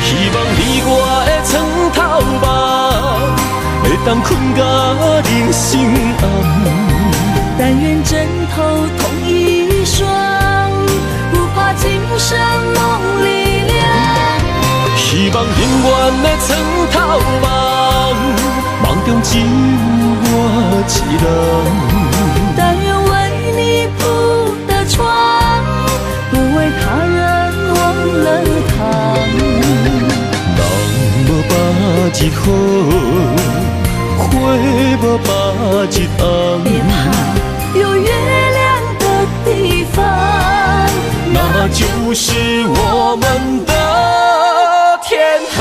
希望你我的床头梦，会当困甲人生暗。但愿枕头同一双，不怕今生梦里凉。希望永远的床头梦，梦中只有我一人。但愿为你铺的床，不为他人忘了躺。人无百日好，花无百日红。别怕，有月亮的地方，那就是我们的天堂。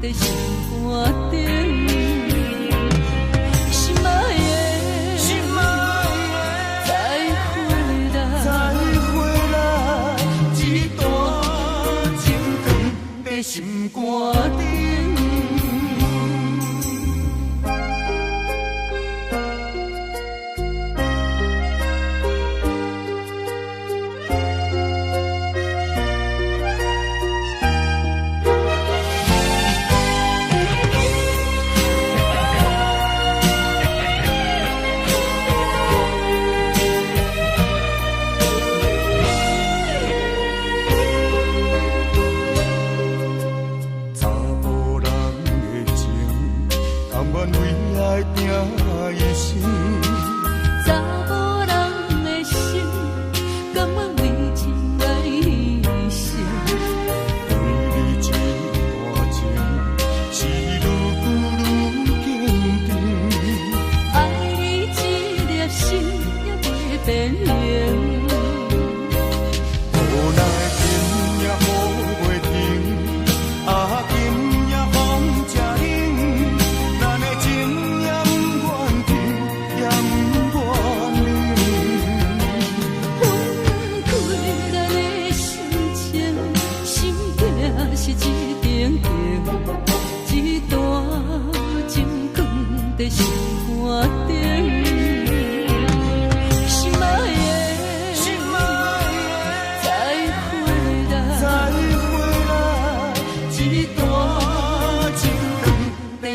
在心肝顶。心爱的，心爱的，再回来，再回来，一段情长在心肝顶。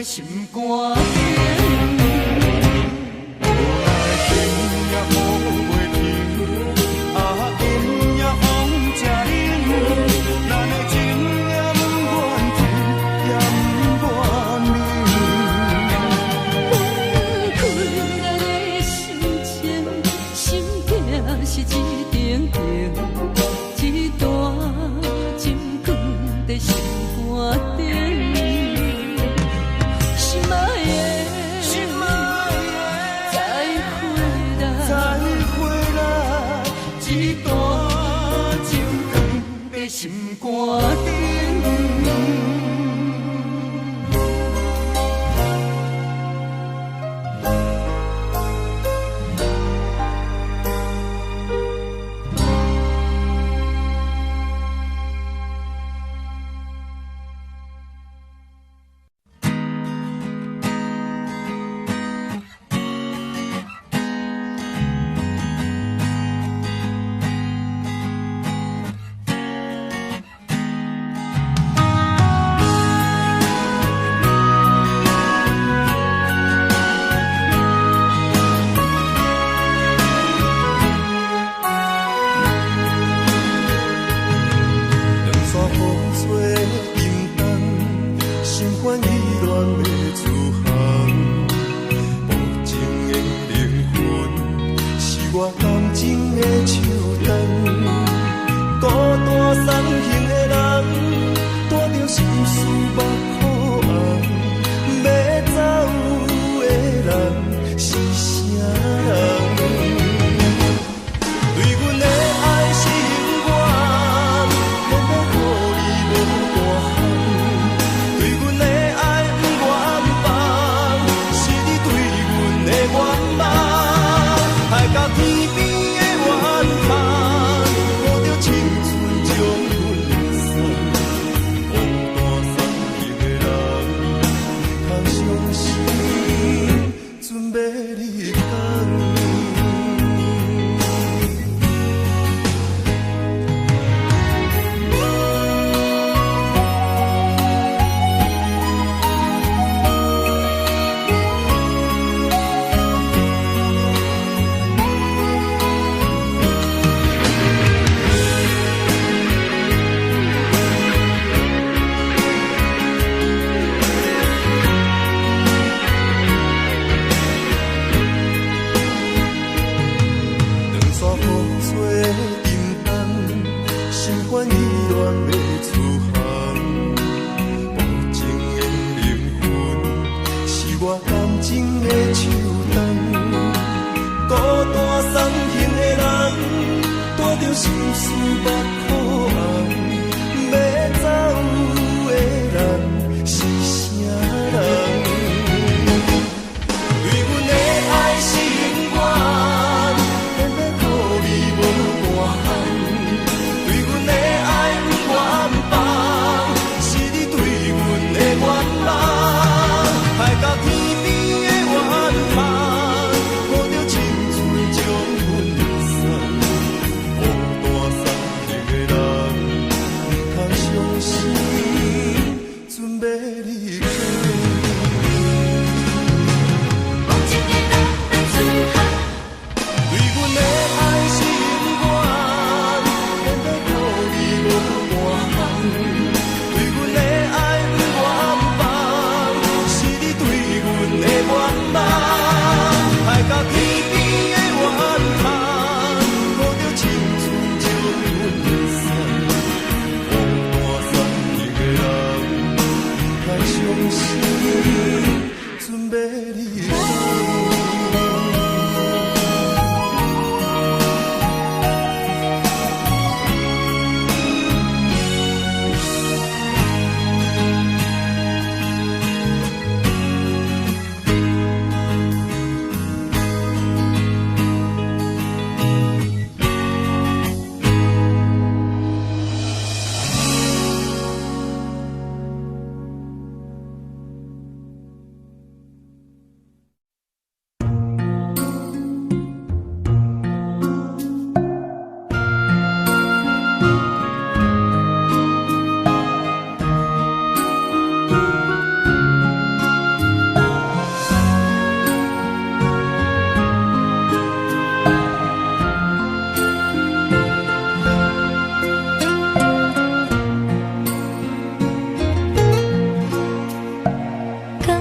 心肝顶，无奈天也雨袂停，今夜风正冷，咱的情也不愿停，也不愿分开咱的心情，心境是一顶顶，一段情放在心肝顶。心肝顶。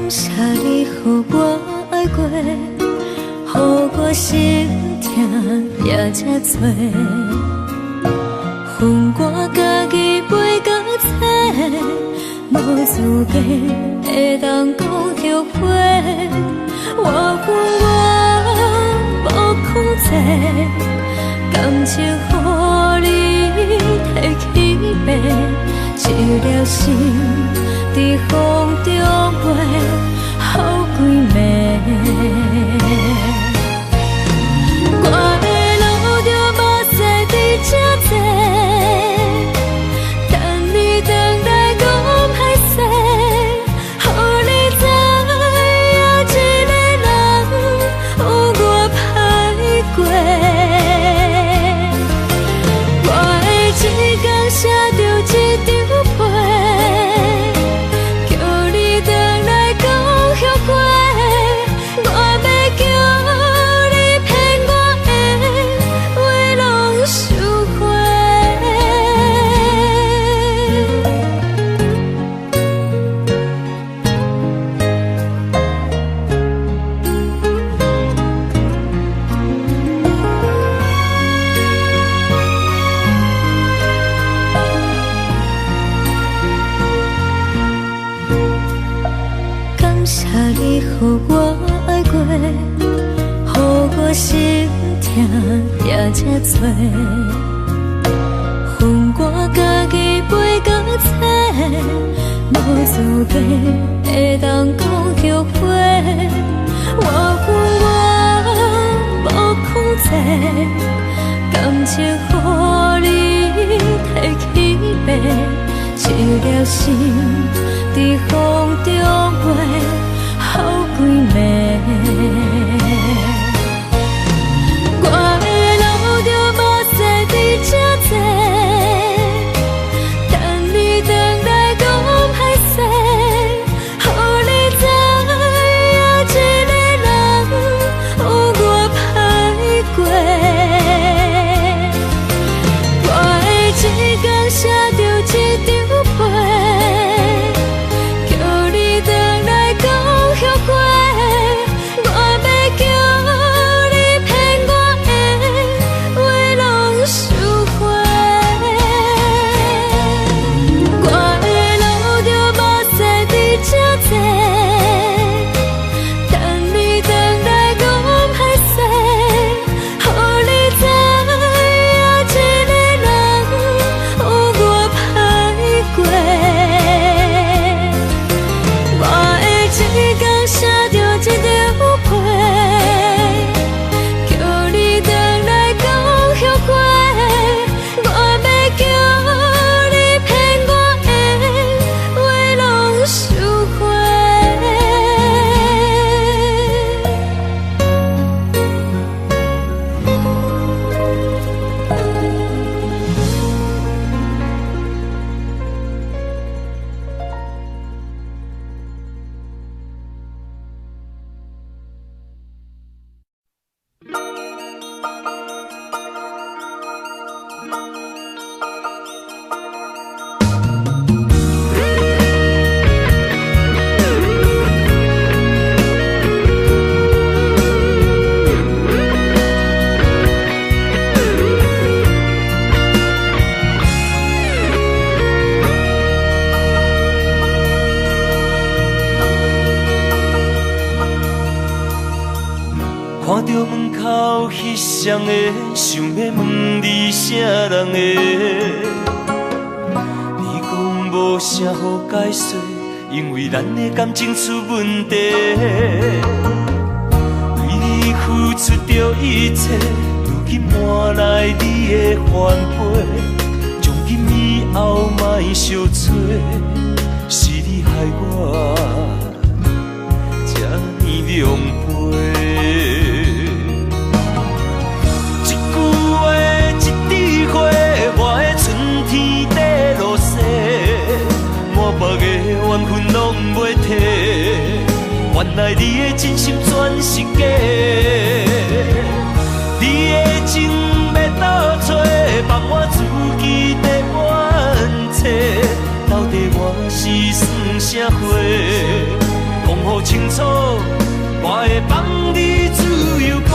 谢你，予我爱过，予我心痛也这多。恨我家己袂到切，无资格会当讲后悔。我恨我无控制，感情予你提起白，一粒心在风中飞，好几暝。我的路就无西伫这多，等你回来讲歹势，予你知影一个人有我歹过。我的一天写着一张被，叫你回来讲后悔。我要叫你骗我的话拢收回。感谢你，予我爱过，予我心痛也这多。恨我家己袂到切，无资格会当讲后悔。我恨我无控制，感情予你提起白，一粒心在风中飞，好几暝。我的路就无西伫这多，等你回来讲歹势，予你知影一个人有我歹过。我的一天写着一张被，叫你回来讲后悔。我要叫你骗我的话拢收回。我的路就无西伫这多，等你回来讲歹势，予你知影一个人有我歹过。我的一天写着一张被，叫你回来讲后悔。我要叫你骗我的话拢收回。看到门口迄双的，想要问你啥人的？你讲无啥好解释，因为咱的感情出问题。为你付出着一切，如今换来你的反悔。从今以后莫相找，是你害我这呢狼狈。我的春天在落雪，满目的缘分拢袂褪。原来你的真心全是假，你的情要倒找，放我自己在怨嗟。到底我是算啥货？讲予予清楚，我会放你自由飞。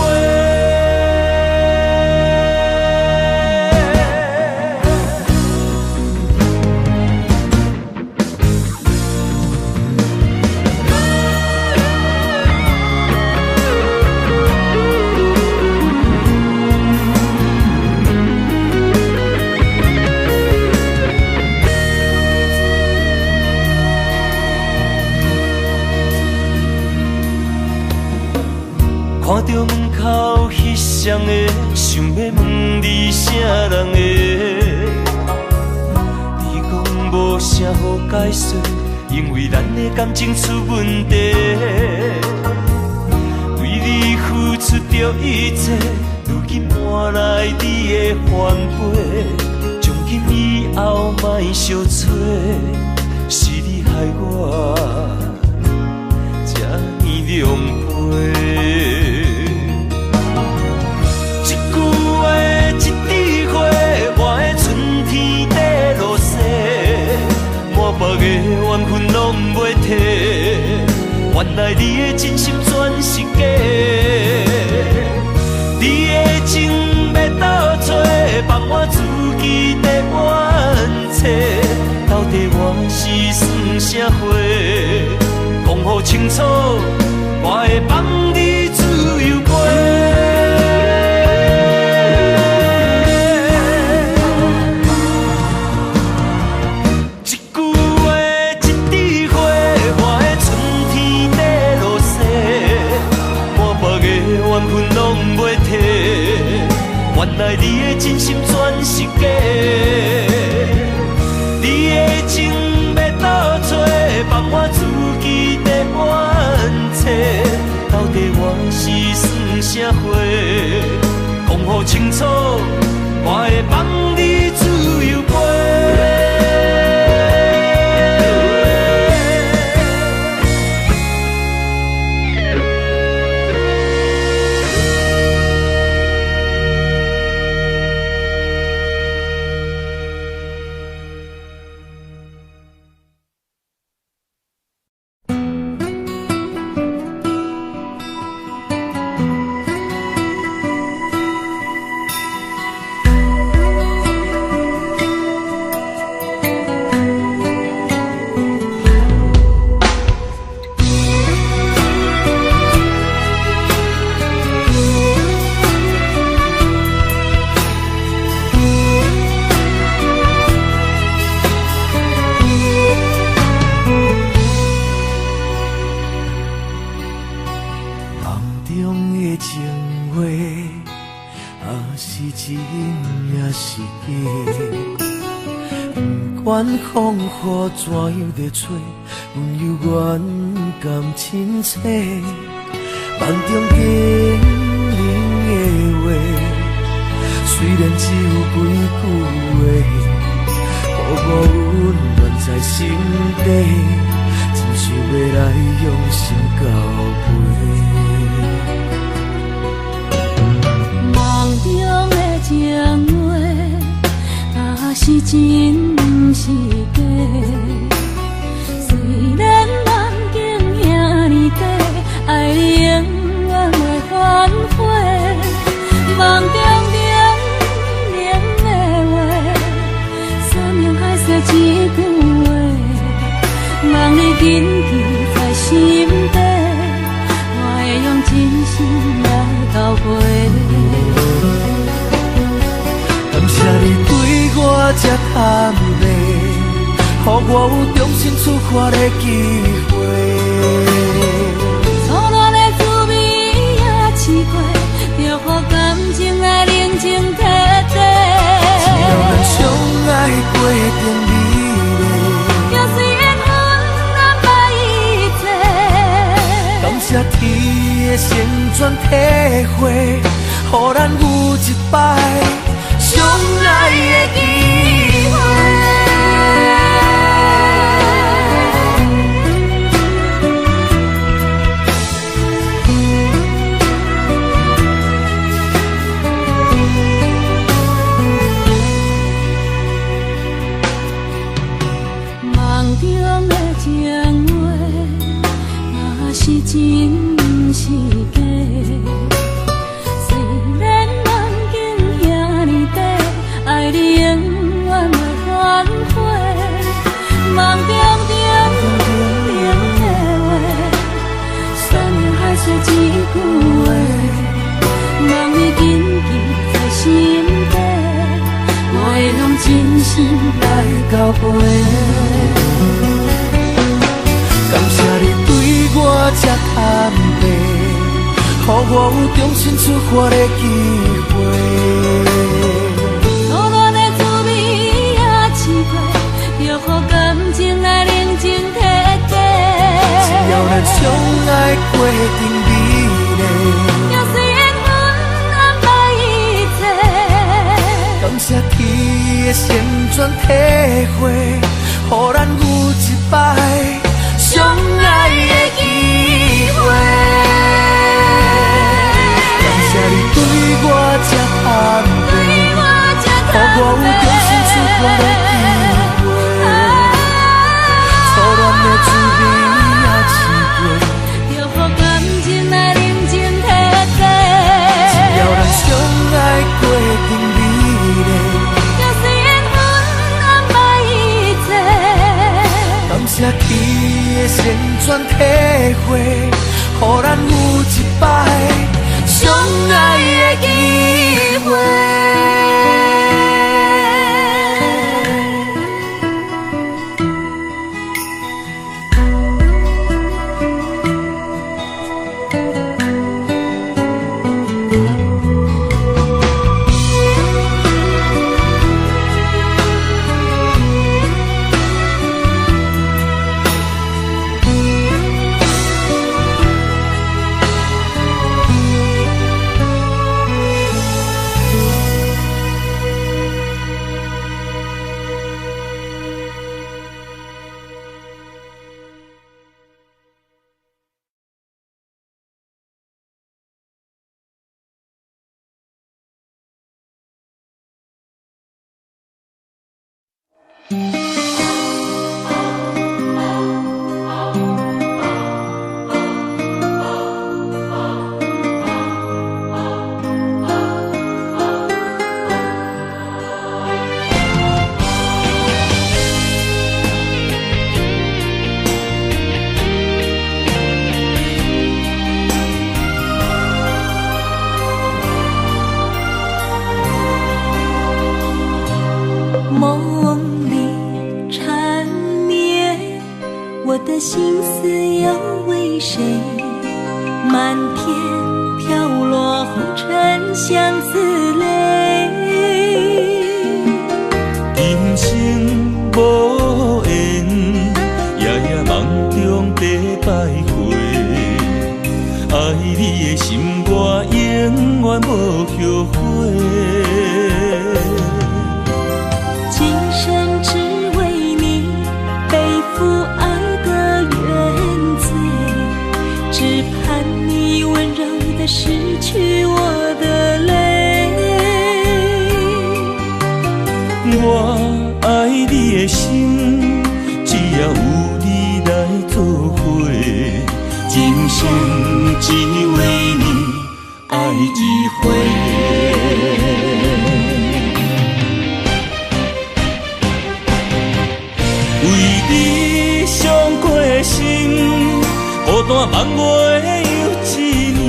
看到门口彼双的，想要问你啥人的？你讲无啥好解释，因为咱的感情出问题。为你付出着一切，如今换来你的反悔。从今以后莫相找，是你害我这呢狼狽。别个缘分拢袂替，原来你的真心全是假。你的情要倒找，放我自己在冤切。到底我是算啥货？讲予清楚，我会放你自由飞。缘分拢袂替，原来你的真心全是假。你的情要倒找，放我自己在冤切。到底我是算啥货？讲予清楚，我会放你自由飞。风雨怎样在吹，温柔远甘亲切。梦中经人的话，虽然只有几句话，予我温暖在心底，真想要来用心交陪。梦中的情话，是真不是假。虽然梦境遐尼短，爱你永远袂反悔。梦中冷冷的话，山盟海誓一句话，望你紧记在心底，我会用真心来交陪。感谢你对我这坦白，予我有重新出发的机会。初恋的滋味也试过，就予感情来冷静体体。只要咱相爱过程美丽，就算缘分难把一切。感谢天的成全体会，予咱有一摆相爱的机会。梦中的情话，若真是假。虽然梦境遐尼短，爱你永远袂反悔。梦中冷的话，山盟海誓一句话，梦已紧记在心底，我会用真心来交陪。感谢你对我这坦白，予我有重新出发的机会。苦恋的滋味也试过，就予感情来冷静体贴。只要咱相爱过程美丽，也虽缘分安排一切。感谢天的旋转体会，予咱有一摆相爱的机会。感谢你对我这坦白，予我有重新出发的机会。初恋的滋味也试过，就予感情来冷静体贴。只要咱相爱过程美丽，也虽缘分安排一切。感谢天的旋转体会，予咱有一摆相爱的机会。梦里缠绵，我的心思要为谁？漫天飘落红尘相思泪。人生无缘，夜夜梦中在徘徊。爱你的心，我永远无后悔。今生只为你背负爱的原罪，只盼你温柔地拭去我的泪。我爱你的心，只要有你来作伙，今生只为你爱一回。为你伤过心，孤单梦袂又一年，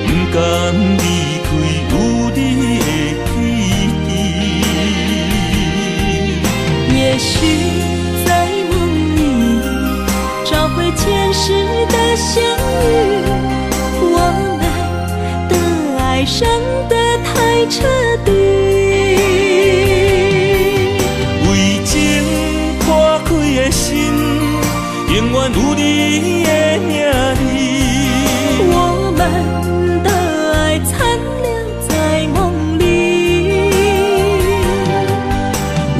不甘离开有你的记忆。也许在梦里找回前世的相遇，我们的爱伤得太彻底。永远有你的名字，我们的爱残留在梦里，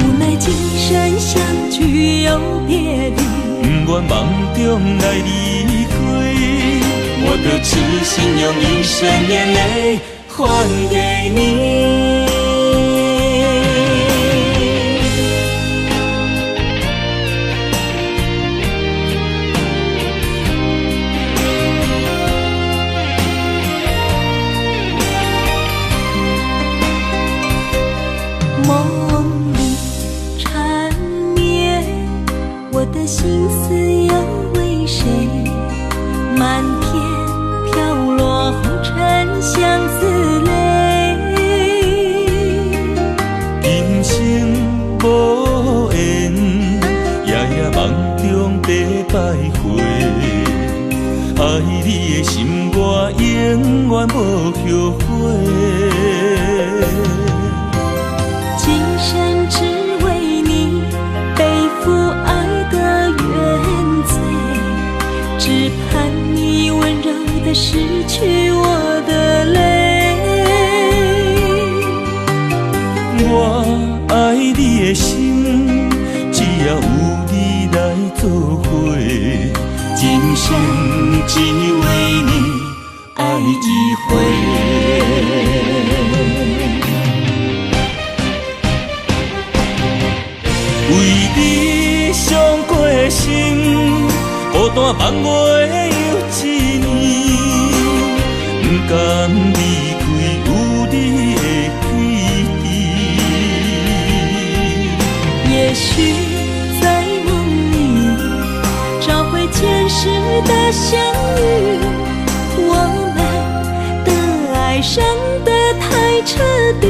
无奈今生相聚又别离，不愿梦中来离开，我的痴心用一生眼泪还给你。的心思又为谁？漫天飘落红尘相思泪。人生无缘，夜夜梦中在徘徊。爱你的心，我永远无后悔。今生只为你背负爱的原罪，只盼你温柔地拭去我的泪。我爱你的心，只要有你来作伙，今生只为你爱一回。为你伤过心，孤单望月又一年，不甘离开有你的记忆。也许在梦里找回前世的相遇，我们的爱伤得太彻底。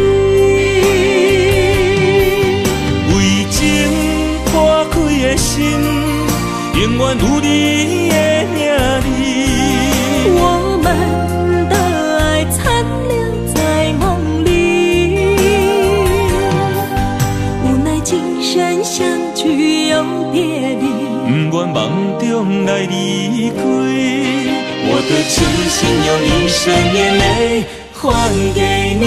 为情破开的心，永远有你的名字。我们的爱残留在梦里，无奈今生相聚又别离。不愿梦中来离开，我的痴心用一生眼泪还给你。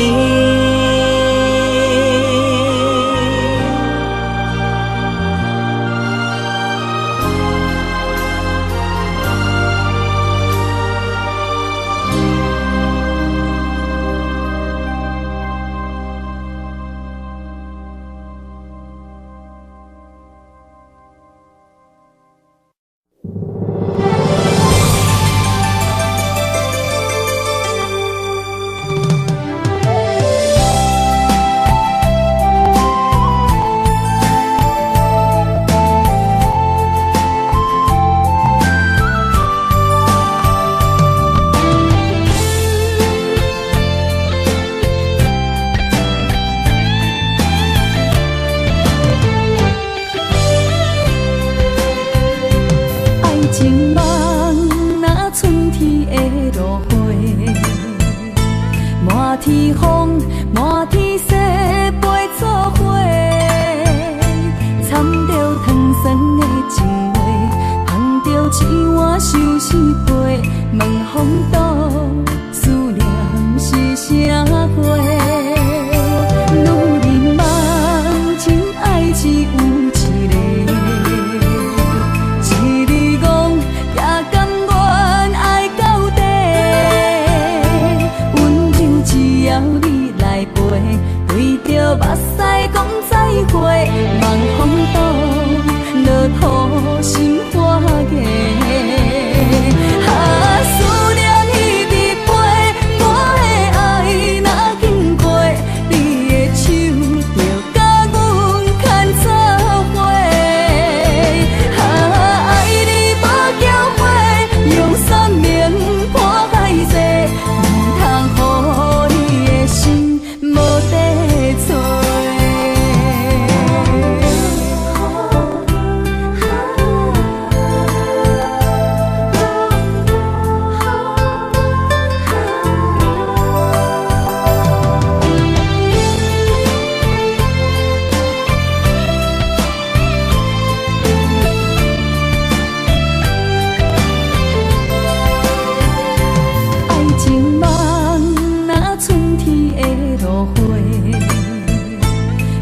情梦若春天的落花，满天风，满天雪，陪作伙，掺着糖酸的情话，捧着一碗相思杯，问风度思念是啥货？女人梦情爱只有一个。目屎讲再会，望风度落土心花芽。思念一直陪，我的爱若经过，你的手就甲阮牵做伙。爱你无缴费，用生命破海誓，唔通予你的心无地找。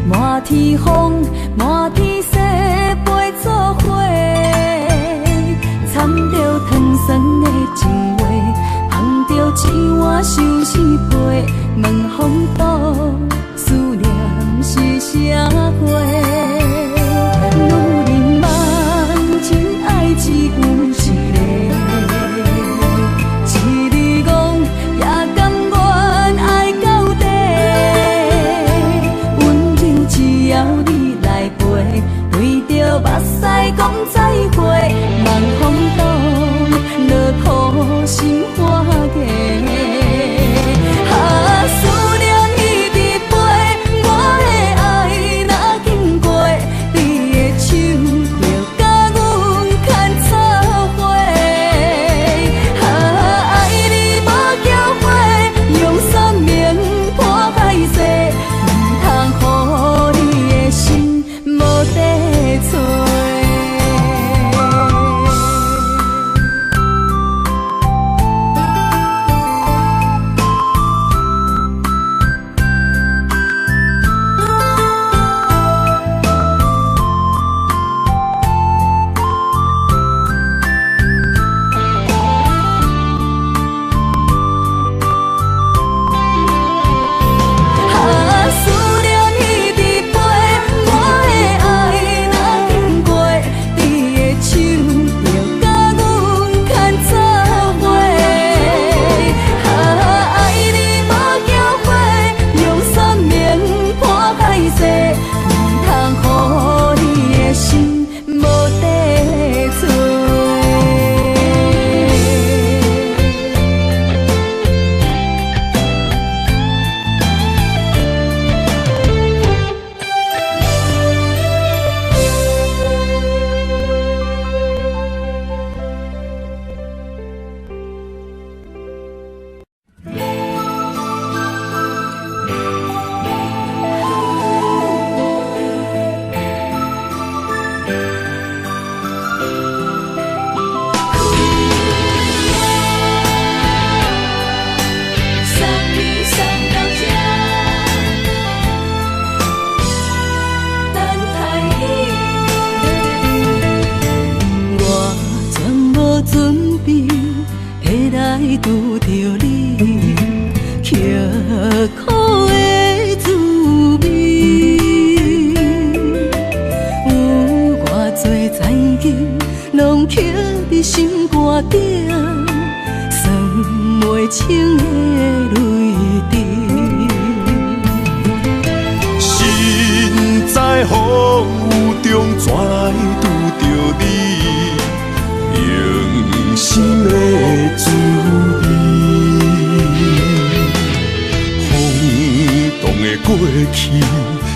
满天风，满天雪，陪作伙，掺着糖酸的情话，捧着一碗相思杯，问风度思念是啥货？女人梦情爱只有一个，一字讲也甘愿爱到底。只要你再会，望风动，落土心花芽。啊，思念一直飞，我的爱若经过，你的手就甲阮牵插花。啊，爱你无后悔，用生命破歹势，唔通予你的心无地找。拄着你，刻苦的滋味，有偌多残景，拢刻伫心肝顶，算袂清的泪滴。身在风雨中，怎来拄着你？用心的滋味，风动的过去，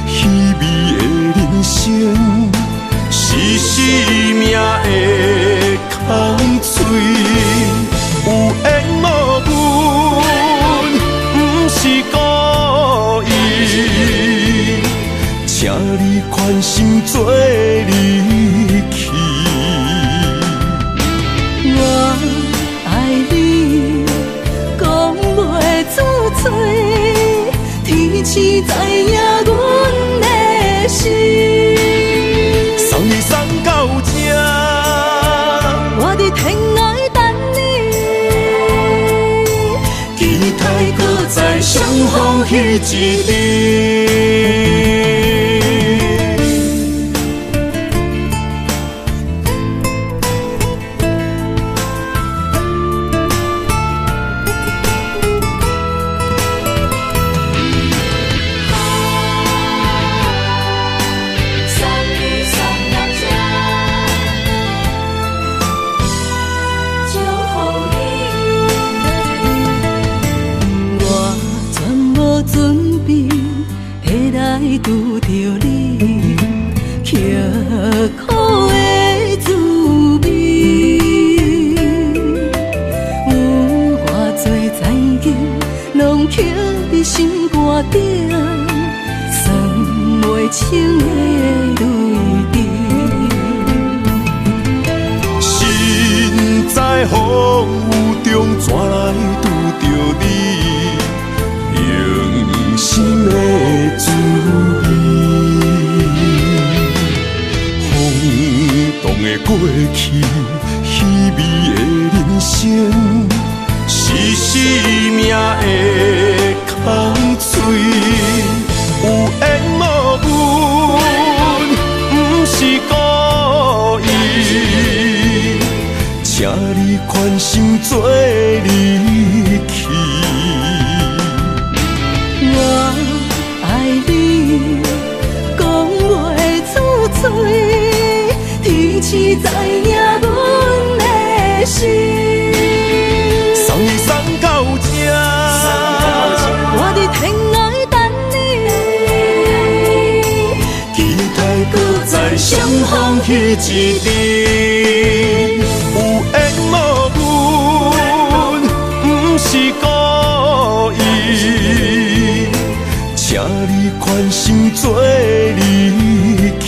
稀微的人生，是生命的空嘴，有缘无分，不是故意，请你宽心做离去。我爱你，讲袂出嘴，天赐知影阮的心。送你送到这，我伫天涯等你，期待搁再相逢彼一日。拄着你，刻苦的滋味，有偌多残景，拢刻伫心肝顶，算袂清的泪滴。身在风雨中，怎来拄着你？用心的滋味，风动的过去，稀微的人生，是生命的空嘴，有缘无分，不是故意，请你宽心做离去。我爱你，讲袂出嘴，天起知影阮的心。送你送到这，我伫天涯等你，期待搁再相逢彼一日。有缘无分，不是故意，请你宽心做离去。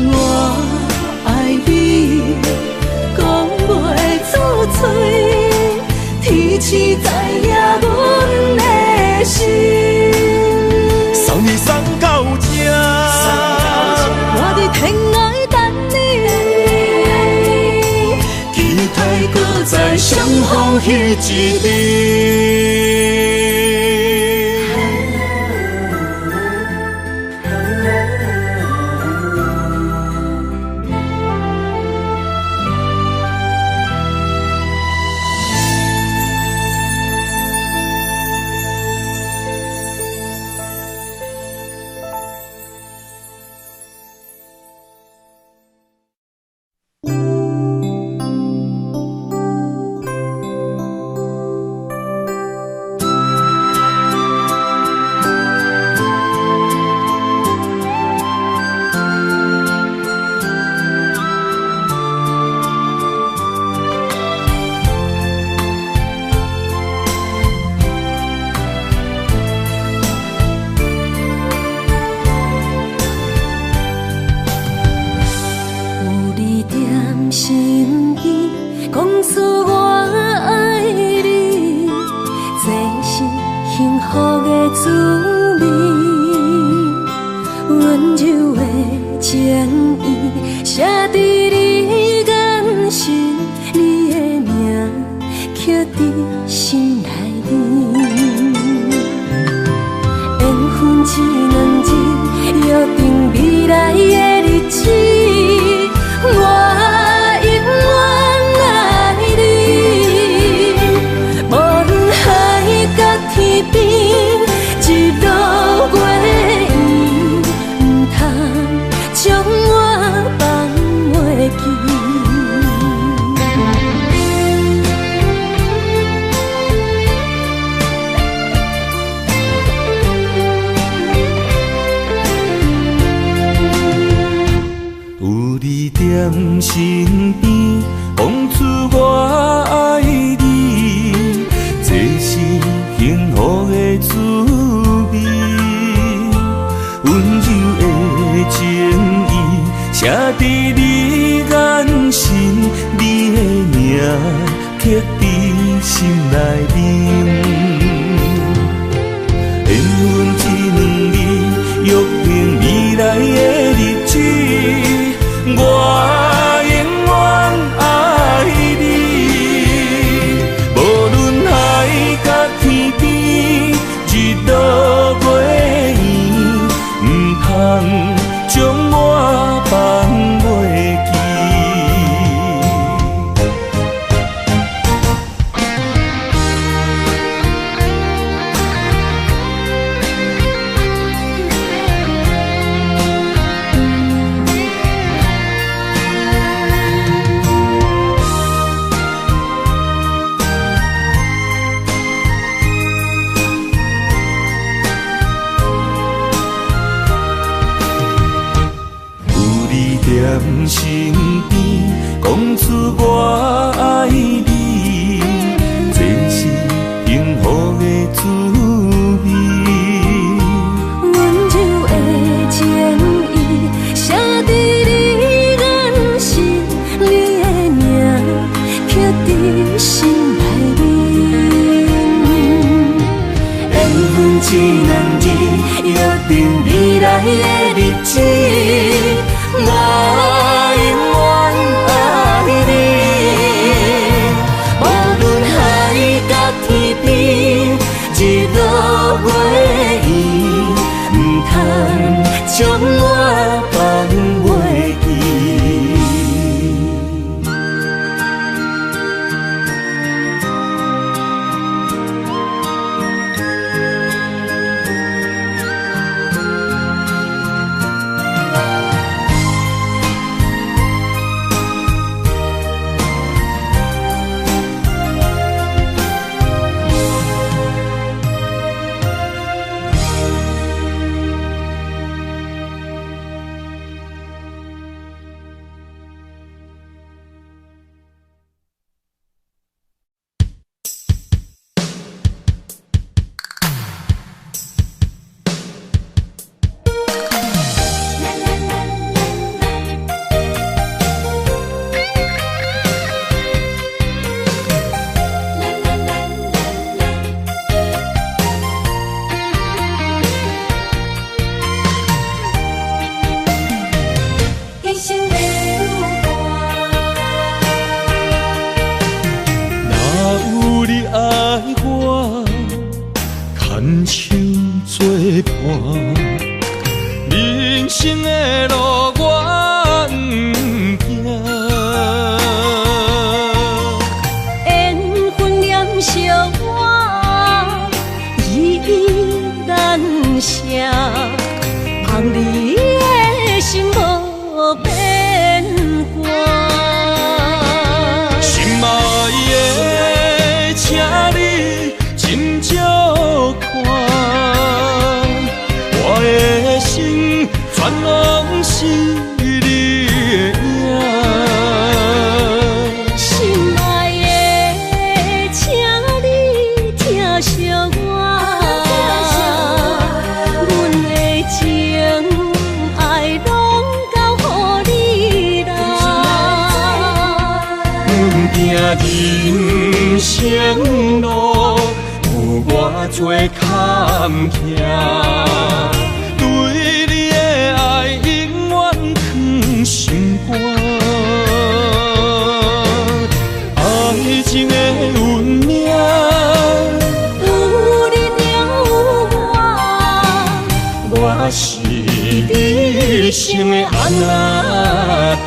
我爱你，讲袂出嘴，天赐知影阮的心。送你送到这，我伫天涯等你，期待搁再相逢彼一日。身边，讲出我爱你，这是幸福的滋味。温柔的情意，写在你眼神，你的名刻在心内面。缘分一两日，约定未来的日子。我永远爱你，无论海角天边，日落月圆，不通将我放袂记。在身边，讲出我爱你，这是幸福的滋味。温柔的情意，写在你眼神，你的名刻在心内面。缘分一两日，约定未来的日子。我永远爱你，无论海角天边，日落月圆，不通将我放袂记。伴。人生的路我不行，缘分念惜我依然写，望你的心无变卦。心爱的，请你斟酌看，我的心全拢是你的影。心爱的，请你疼惜我，阮的情爱拢交予你啦。行人生路有偌多坎坷，对你的爱永远藏心肝。爱情的运命，有你了我是你生的安那达。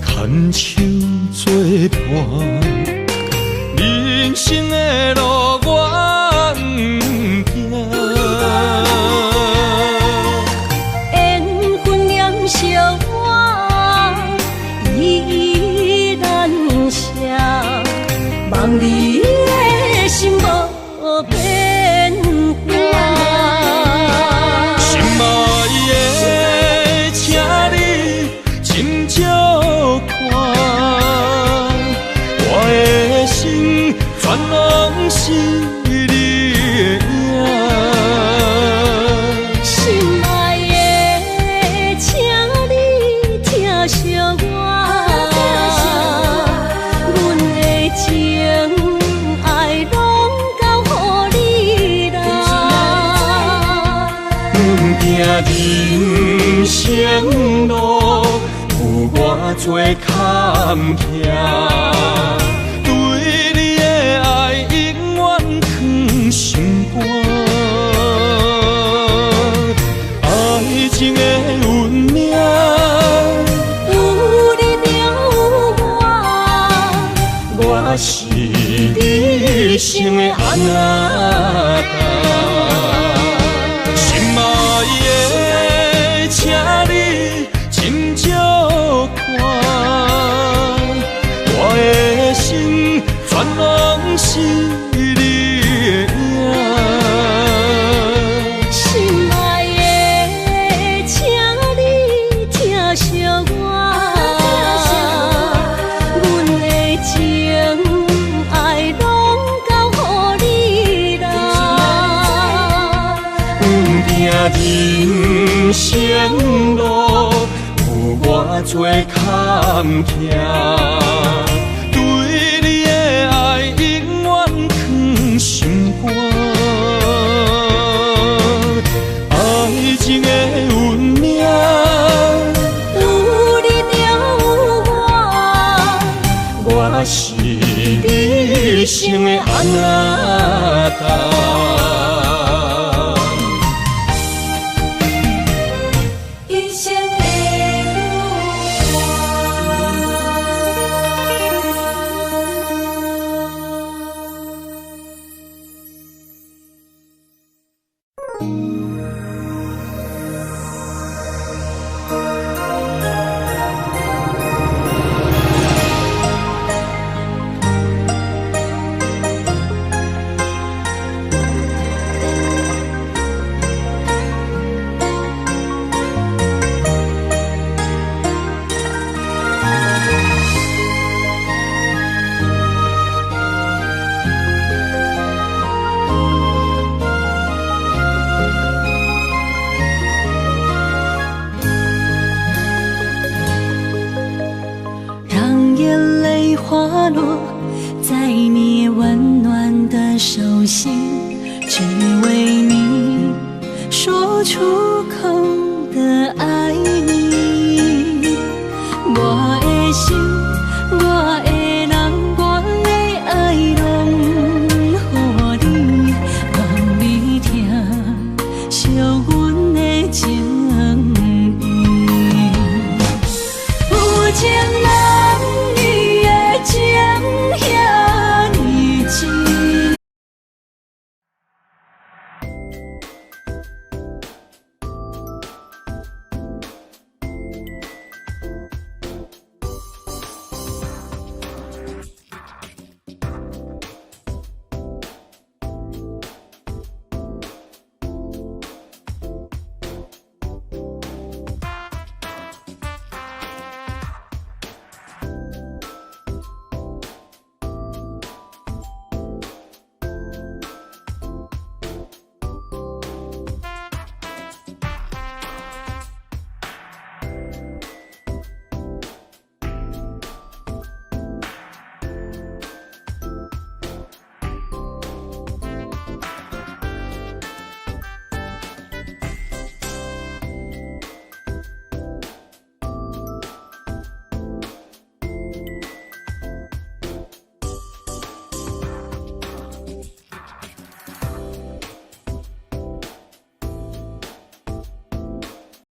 牵手作伴，人生的路我不行，缘分念惜我依然写，望你的心无变卦。心爱的，请你斟酌看，我的心全拢是你的影。心爱的，请你疼惜我，阮的情爱拢交予你啦。行人生路有偌多坎坷，对你的爱永远藏心肝。爱情的运命，有你了我是你生的安那达。心爱的，请你斟酌看，我的心全拢是你的影。心爱的，请你疼惜我，阮的情爱拢交予你啦。行人生路有偌多坎坷，对你的爱永远藏心肝。爱情的运命，有你了我是你生的安那达。一生的出口的爱你。我的心，我的人，我的爱拢予你，望你听，惜我。